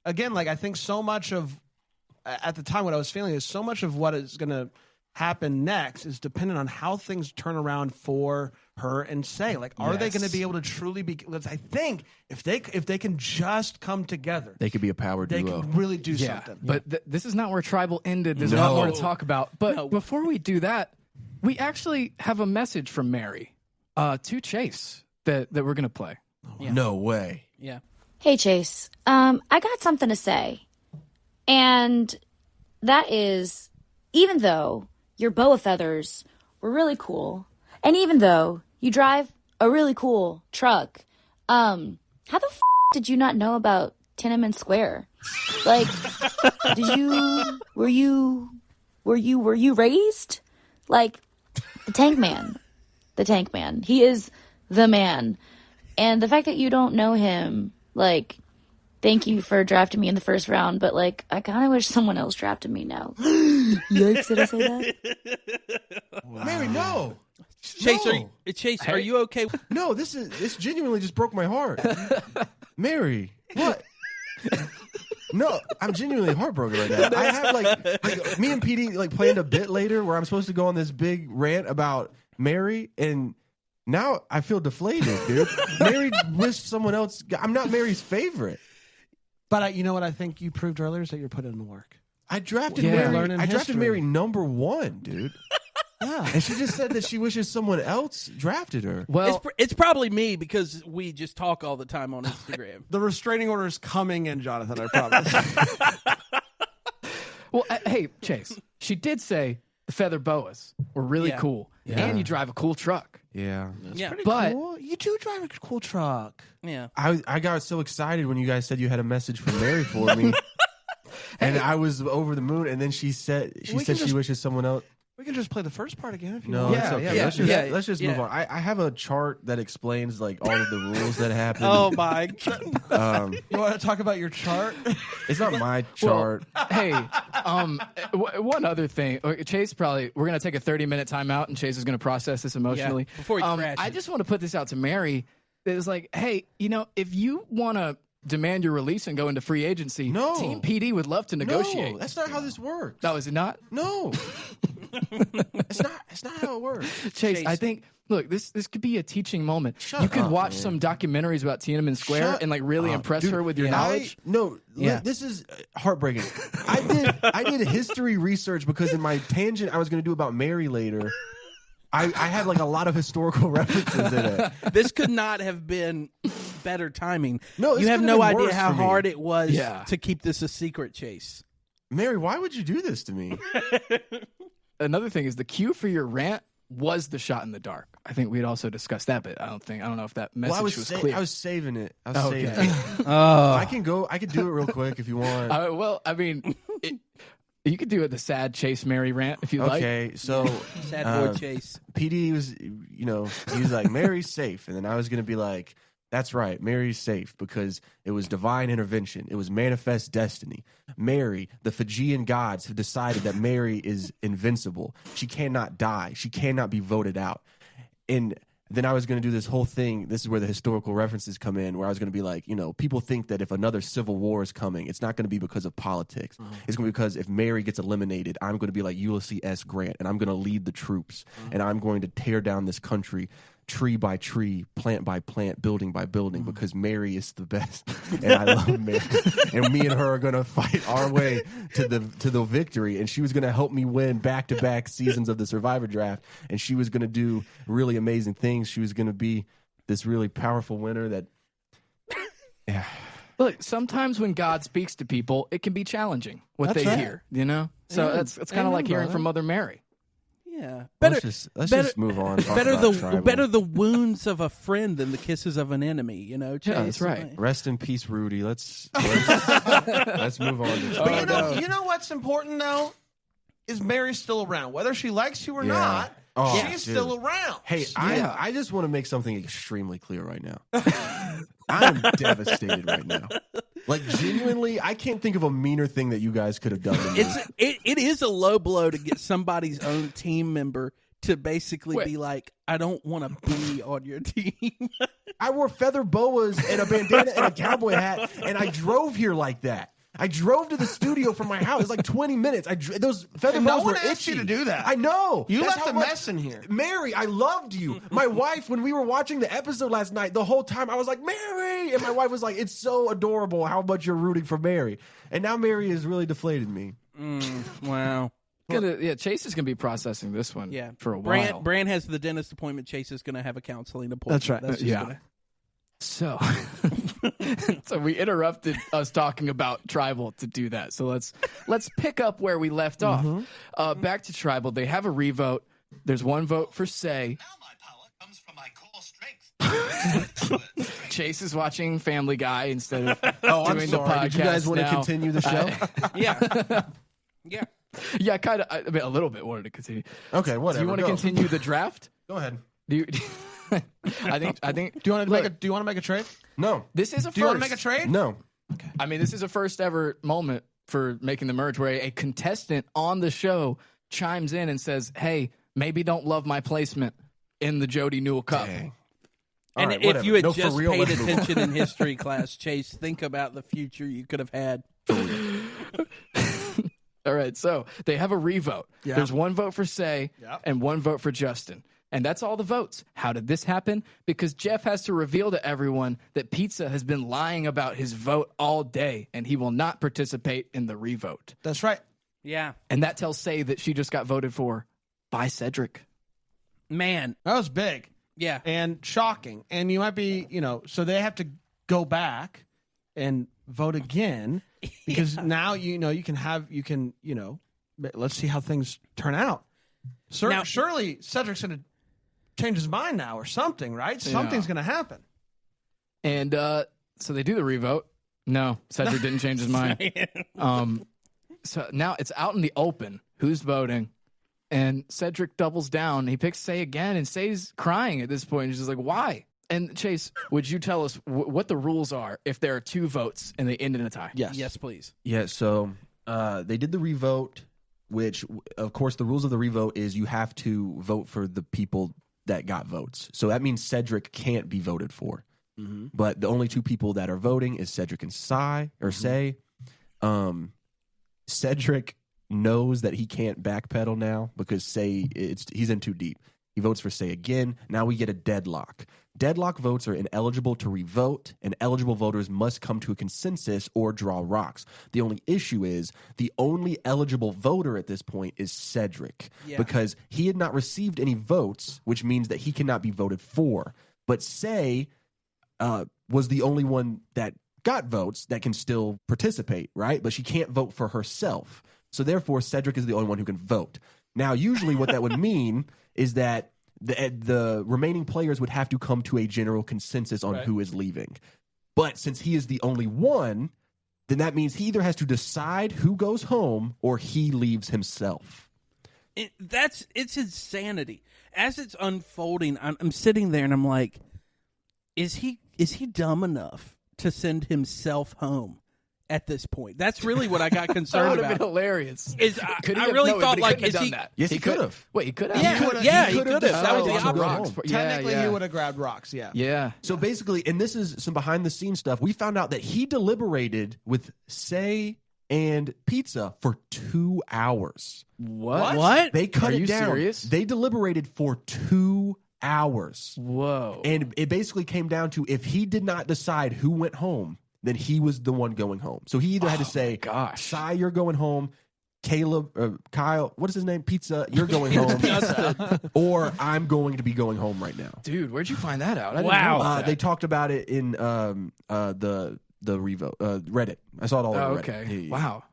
again, I think so much of at the time what I was feeling is so much of what is going to happen next is dependent on how things turn around for her and Say. Like, are they going to be able to truly be? I think if they can just come together, they could be a power duo. They can really do something. But this is not where tribal ended. There's a lot more to talk about. But before we do that, we actually have a message from Mary to Chase that we're going to play. No way. Yeah. Hey, Chase. I got something to say. And that is, even though your boa feathers were really cool, and even though you drive a really cool truck, how the did you not know about Tiananmen Square? Like, were you raised like the Tank Man? The Tank Man. He is the man. And the fact that you don't know him, like, thank you for drafting me in the first round, but like, I kind of wish someone else drafted me now. Yikes, did I say that? Wow. Mary, no. Chase, are you okay? No, this genuinely just broke my heart. Mary, what? No, I'm genuinely heartbroken right now. I have like me and PD planned a bit later where I'm supposed to go on this big rant about Mary, and now I feel deflated, dude. Mary wished someone else. I'm not Mary's favorite. But you know what I think you proved earlier is that you're putting in the work. I drafted Mary. I drafted Mary number 1, dude. Yeah, and she just said that she wishes someone else drafted her. Well, it's probably me because we just talk all the time on Instagram. The restraining order is coming in, Jonathan, I promise. Well, hey, Chase, she did say the feather boas were really cool, and you drive a cool truck. Yeah, that's pretty cool. You do drive a cool truck. Yeah, I got so excited when you guys said you had a message from Mary for me, and I was over the moon. And then she said she wishes someone else. We can just play the first part again if you want. No, it's okay. Let's just move on. I have a chart that explains all of the rules that happen. Oh my god! You want to talk about your chart? It's not my chart. Well, hey, One other thing, Chase we're going to take a 30-minute timeout, and Chase is going to process this emotionally. Yeah, before he crashes. I just want to put this out to Mary. It's like, hey, if you want to demand your release and go into free agency, Team PD would love to negotiate. No, that's not how this works. No, is it not? No. It's not how it works. Chase, I think, look, this could be a teaching moment. You could watch some documentaries about Tiananmen Square and really impress her with your knowledge. This is heartbreaking. I did history research because in my tangent I was going to do about Mary later, I had a lot of historical references in it. This could not have been better timing. No, you have no idea how hard it was to keep this a secret, Chase. Mary, why would you do this to me? Another thing is the cue for your rant was the shot in the dark. I think we'd also discussed that, but I don't know if that message was clear. I was saving it. Saving it. I can do it real quick if you want. You could do it the sad Chase Mary rant if you like. Okay, so sad boy Chase. PD was, he was like, Mary's safe, and then I was gonna be like, that's right, Mary's safe because it was divine intervention. It was manifest destiny. Mary, the Fijian gods have decided that Mary is invincible. She cannot die. She cannot be voted out. And then I was going to do this whole thing. This is where the historical references come in, where I was going to be like, people think that if another civil war is coming, it's not going to be because of politics. It's going to be because if Mary gets eliminated, I'm going to be like Ulysses S. Grant, and I'm going to lead the troops, and I'm going to tear down this country tree by tree, plant by plant, building by building, because Mary is the best, and I love Mary. And me and her are gonna fight our way to the victory. And she was gonna help me win back-to-back seasons of the Survivor Draft, and she was gonna do really amazing things. She was gonna be this really powerful winner that. Yeah. Look, sometimes when God speaks to people, it can be challenging what they hear. So it's kind of like hearing from Mother Mary. Yeah, let's just move on. Better the wounds of a friend than the kisses of an enemy. Chase. Yeah, that's right. Rest in peace, Rudy. Let's move on. But you know what's important though is Mary's still around, whether she likes you or not. She's still around. Hey, I just want to make something extremely clear right now. I'm devastated right now. Genuinely, I can't think of a meaner thing that you guys could have done to me. It is a low blow to get somebody's own team member to basically be like, I don't want to be on your team. I wore feather boas and a bandana and a cowboy hat, and I drove here like that. I drove to the studio from my house. It's like 20 minutes. Those feather boas were itchy. No one asked you to do that. I know. You left a mess in here. Mary, I loved you. My wife, when we were watching the episode last night, the whole time I was like, Mary! And my wife was like, it's so adorable how much you're rooting for Mary. And now Mary has really deflated me. Wow. Chase is going to be processing this one for a while. Bran has the dentist appointment. Chase is going to have a counseling appointment. That's right. So we interrupted us talking about Tribal to do that. So let's pick up where we left off. Back to Tribal. They have a revote. There's one vote for Say. Now my power comes from my core strength. Chase is watching Family Guy instead of doing the podcast. Did you guys want to continue the show? Yeah, kind of. I mean, a little bit wanted to continue. Okay, whatever. Do you want to continue the draft? Go ahead. Do you? I think. Do you want to make a trade? No. This is a first. Do you want to make a trade? No. Okay. I mean, this is a first ever moment for making the merge where a contestant on the show chimes in and says, "Hey, maybe don't love my placement in the Jody Newell Cup." Dang. And if you had just paid attention in history class, Chase, think about the future you could have had. All right, so they have a revote. Yeah. There's one vote for Say and one vote for Justin. And that's all the votes. How did this happen? Because Jeff has to reveal to everyone that Pizza has been lying about his vote all day, and he will not participate in the revote. That's right. Yeah. And that tells Say that she just got voted for by Cedric. Man. That was big. Yeah. And shocking. And you might be, so they have to go back and vote again because now, you can, let's see how things turn out. Surely Cedric's going to change his mind now or something, right? Something's going to happen. And so they do the revote. No, Cedric didn't change his mind. So now it's out in the open. Who's voting? And Cedric doubles down. He picks Say again, and Say's crying at this point. He's just like, why? And Chase, would you tell us what the rules are if there are two votes and they end in a tie? Yes. Yes, please. Yeah, so They did the revote, which, of course, the rules of the revote is you have to vote for the people that got votes. So that means Cedric can't be voted for. Mm-hmm. But the only two people that are voting is Cedric and Say. Cedric knows that he can't backpedal now because he's in too deep. He votes for Say again. Now we get a deadlock. Deadlock votes are ineligible to revote, and eligible voters must come to a consensus or draw rocks. The only issue is the only eligible voter at this point is Cedric because he had not received any votes, which means that he cannot be voted for. But Say was the only one that got votes that can still participate, right? But she can't vote for herself. So therefore, Cedric is the only one who can vote. Now, usually what that would mean is that the remaining players would have to come to a general consensus on who is leaving. But since he is the only one, then that means he either has to decide who goes home or he leaves himself. It's insanity. As it's unfolding, I'm sitting there and I'm like, is he dumb enough to send himself home at this point? That's really what I got concerned that would about. have been hilarious. I really thought, like, is he? Yes, he could have. Wait, he could have? He could have. That was the option. Technically, he would have grabbed rocks, Yeah. So basically, and this is some behind-the-scenes stuff, we found out that he deliberated with Say and Pizza for 2 hours. What? They cut it down. Serious? They deliberated for 2 hours. Whoa. And it basically came down to if he did not decide who went home, then he was the one going home. So he either had to say, Sai, you're going home. Kyle, what is his name? Pizza, you're going home. Or I'm going to be going home right now. Dude, where'd you find that out? I Wow. didn't know about that. They talked about it in the Revo Reddit. I saw it all over Reddit. Okay. Yeah. Wow.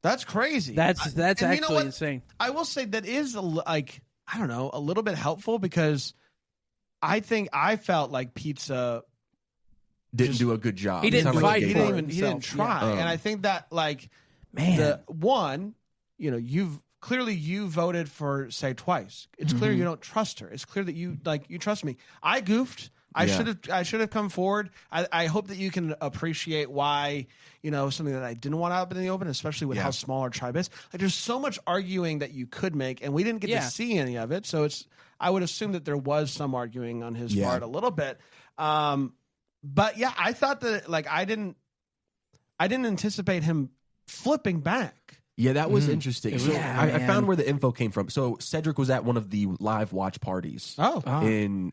That's crazy. That's And actually you know what? insane. I will say that is a little bit helpful because I think I felt like Pizza didn't do a good job. He didn't fight. He didn't try. Yeah. And I think that, like, Man. you voted for Say twice. It's clear you don't trust her. It's clear that you trust me. I goofed. I should have come forward. I hope that you can appreciate why, something that I didn't want out in the open, especially with how small our tribe is. Like, there's so much arguing that you could make, and we didn't get to see any of it. So I would assume that there was some arguing on his part a little bit. But yeah, I thought that, like, I didn't anticipate him flipping back. Yeah, that was interesting. So Yeah, I found where the info came from. So Cedric was at one of the live watch parties in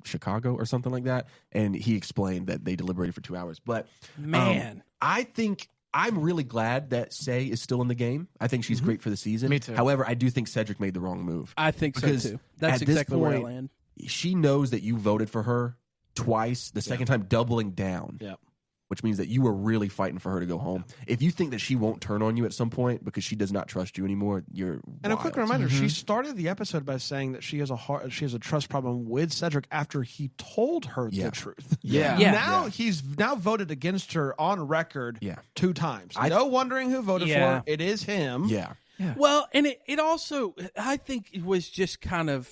Chicago or something like that, and he explained that they deliberated for 2 hours. But Man. I think I'm really glad that Say is still in the game. I think she's great for the season. Me too. However, I do think Cedric made the wrong move. I think Because so too. That's at this exactly where I point, land. She knows that you voted for her twice, the second time doubling down. Yep. Which means that you were really fighting for her to go home. If you think that she won't turn on you at some point because she does not trust you anymore, you're And a quick reminder: Mm-hmm. she started the episode by saying that she has a trust problem with Cedric after he told her the truth. Yeah. He's voted against her on record 2 times. No wondering who voted for her. It is him. Yeah. Well, and it also, I think it was just kind of,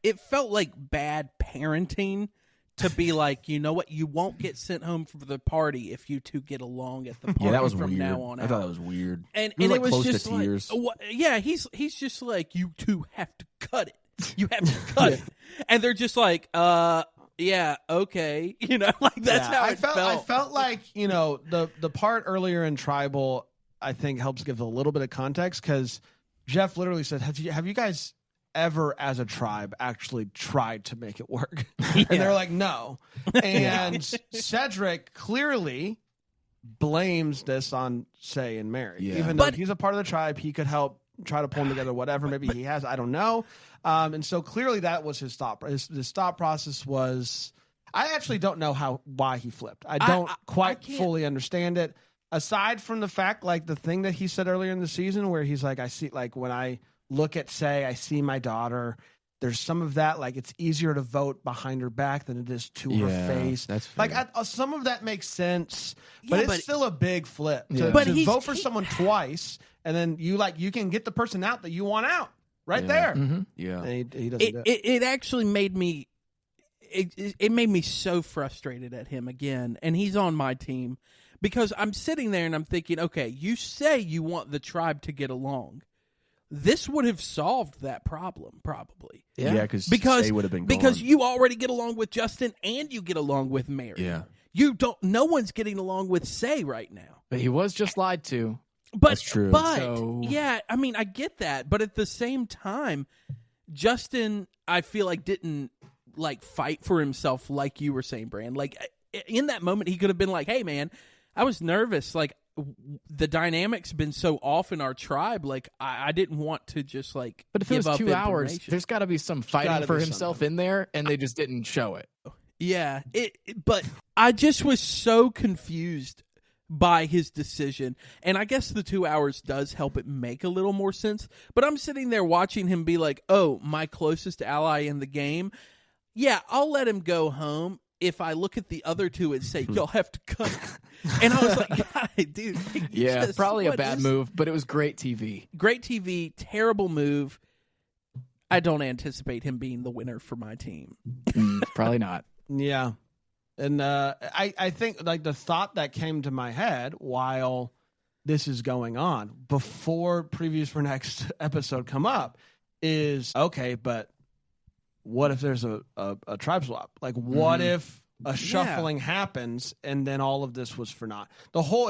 it felt like bad parenting to be like, you know what, you won't get sent home for the party if you two get along at the party that was from weird. now on out. I thought that was weird. And it was, it was close just to like, tears. He's just like, you two have to cut it. You have to cut it. And they're just like, yeah, okay. Like that's how it felt. I felt like, the part earlier in Tribal, I think helps give a little bit of context because Jeff literally said, have you guys ever as a tribe actually tried to make it work? And they're like, no. And Cedric clearly blames this on Say and Mary. Even though he's a part of the tribe, he could help try to pull them together, whatever. Maybe he has, I don't know. And so clearly that was his thought. His thought process was, I actually don't know why he flipped. I don't quite fully understand it. Aside from the fact, like the thing that he said earlier in the season where he's like, I see, like when I look at Say, I see my daughter. There's some of that, like it's easier to vote behind her back than it is to her face. That's fair. Like some of that makes sense, but it's still a big flip to vote for someone twice, and then you can get the person out that you want out right there. Mm-hmm. Yeah, and he doesn't do it. It actually made me. It made me so frustrated at him again, and he's on my team. Because I'm sitting there and I'm thinking, okay, you say you want the tribe to get along. This would have solved that problem, probably. Yeah, because Say would have been gone. Because you already get along with Justin and you get along with Mary. Yeah. You don't. No one's getting along with Say right now. But he was just lied to. But, That's true. But yeah, I mean, I get that. But at the same time, Justin, I feel like didn't like fight for himself like you were saying, Bran. Like in that moment, he could have been like, "Hey, man, I was nervous. Like the dynamic's been so off in our tribe. Like I didn't want to just like." But if it give was up 2 hours, information. there's got to be some fighting for himself in there, and they just didn't show it. Yeah, but I just was so confused by his decision, and I guess the 2 hours does help it make a little more sense. But I'm sitting there watching him be like, "Oh, my closest ally in the game. Yeah, I'll let him go home." If I look at the other two and say, "You'll have to cut," and I was like, "God, dude, yeah, probably a bad move, but it was great TV. Great TV, terrible move." I don't anticipate him being the winner for my team. Probably not. Yeah. And I think like the thought that came to my head while this is going on before previews for next episode come up is, okay, but what if there's a tribe swap? Like what if a shuffling happens and then all of this was for naught?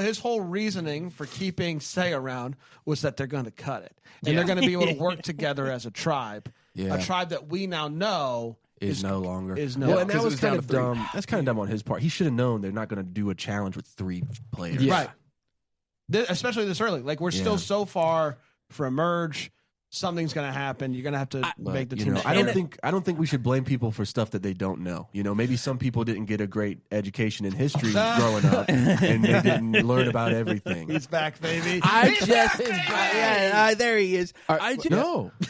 His whole reasoning for keeping Say around was that they're going to cut it. And they're going to be able to work together as a tribe. Yeah. A tribe that we now know is no longer. Well, and that was kind of dumb. That's kind of dumb on his part. He should have known they're not going to do a challenge with 3 players. Yeah. Right. Especially this early. Like, we're still so far for a merge. Something's going to happen. You're going to have to make the team. I don't think we should blame people for stuff that they don't know. You know, maybe some people didn't get a great education in history growing up, and they didn't learn about everything. He's back, baby. There he is.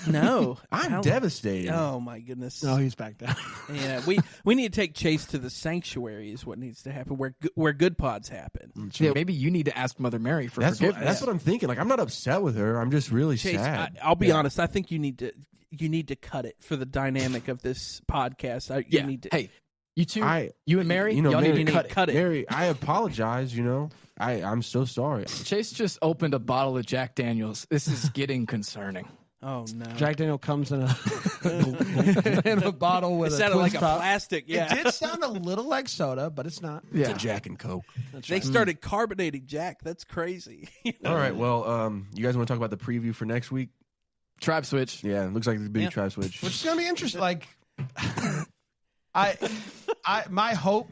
No, I'm devastated. Oh my goodness. No, he's back down. Yeah, we need to take Chase to the sanctuary. Is what needs to happen where good pods happen. Yeah, maybe you need to ask Mother Mary for forgiveness. That's what I'm thinking. Like, I'm not upset with her. I'm just really Chase, sad. I'll be honest. I think you need to cut it for the dynamic of this podcast. You need to. Hey, you two, you and Mary, y'all Mary, need to cut it. Mary, I apologize. I'm so sorry. Chase just opened a bottle of Jack Daniels. This is getting concerning. Oh no! Jack Daniel comes in a bottle with it sounded like a plastic. Yeah, it did sound a little like soda, but it's not. It's a Jack and Coke. They started carbonating Jack. That's crazy. All right. Well, you guys want to talk about the preview for next week? Tribe switch. Yeah, it looks like there's a big tribe switch. Which is gonna be interesting. Like, my hope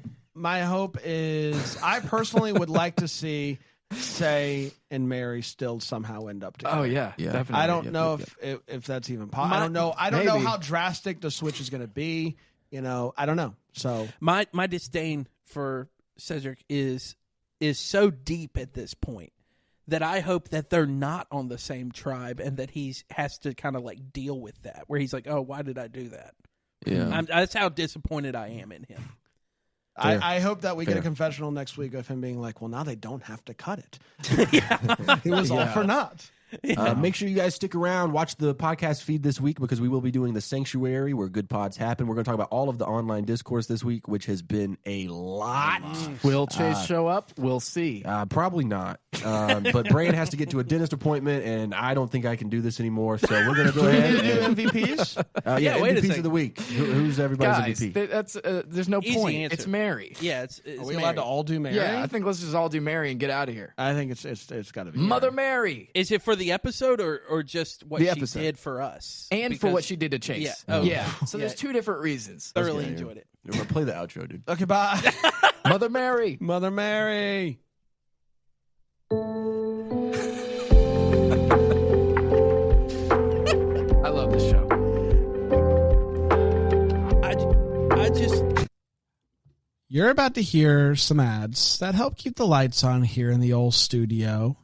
is I personally would like to see Say and Mary still somehow end up together. Oh yeah, definitely. I don't know if that's even possible. I don't know how drastic the switch is going to be. I don't know. So my disdain for Cedric is so deep at this point that I hope that they're not on the same tribe and that he has to kind of like deal with that, where he's like, "Oh, why did I do that?" Yeah, that's how disappointed I am in him. I hope that we get a confessional next week of him being like, "Well, now they don't have to cut it. It was all for naught." Make sure you guys stick around. Watch the podcast feed this week because we will be doing the Sanctuary where good pods happen. We're going to talk about all of the online discourse this week, which has been a lot. Will Chase show up? We'll see. Probably not. But Bran has to get to a dentist appointment, and I don't think I can do this anymore. So we're going to go ahead and MVPs. MVPs of the week. Who's everybody's Guys, MVP? that's there's no Easy point. answer. It's Mary. Yeah, it's Are we allowed to all do Mary? Yeah, I think let's just all do Mary and get out of here. I think it's got to be Mother Mary. Is it for the episode or just what she did for us? And for what she did to Chase. Yeah. Yeah. So there's 2 different reasons. Thoroughly enjoyed it. We're going to play the outro, dude. Okay, bye. Mother Mary. Mother Mary. I love this show. I just... You're about to hear some ads that help keep the lights on here in the old studio.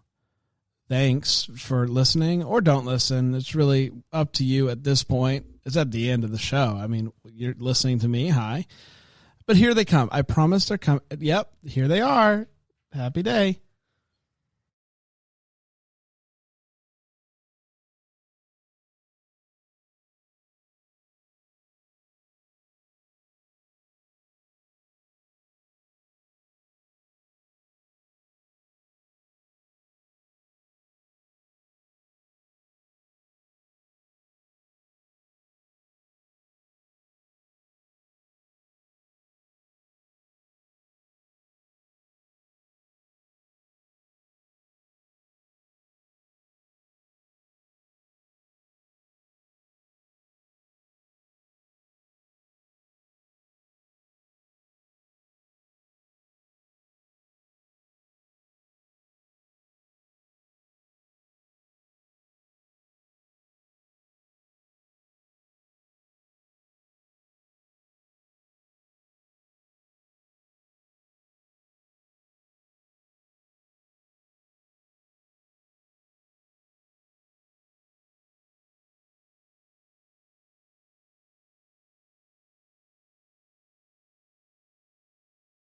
Thanks for listening or don't listen. It's really up to you at this point. It's at the end of the show. I mean, you're listening to me. Hi. But here they come. I promise they're coming. Yep, here they are. Happy day.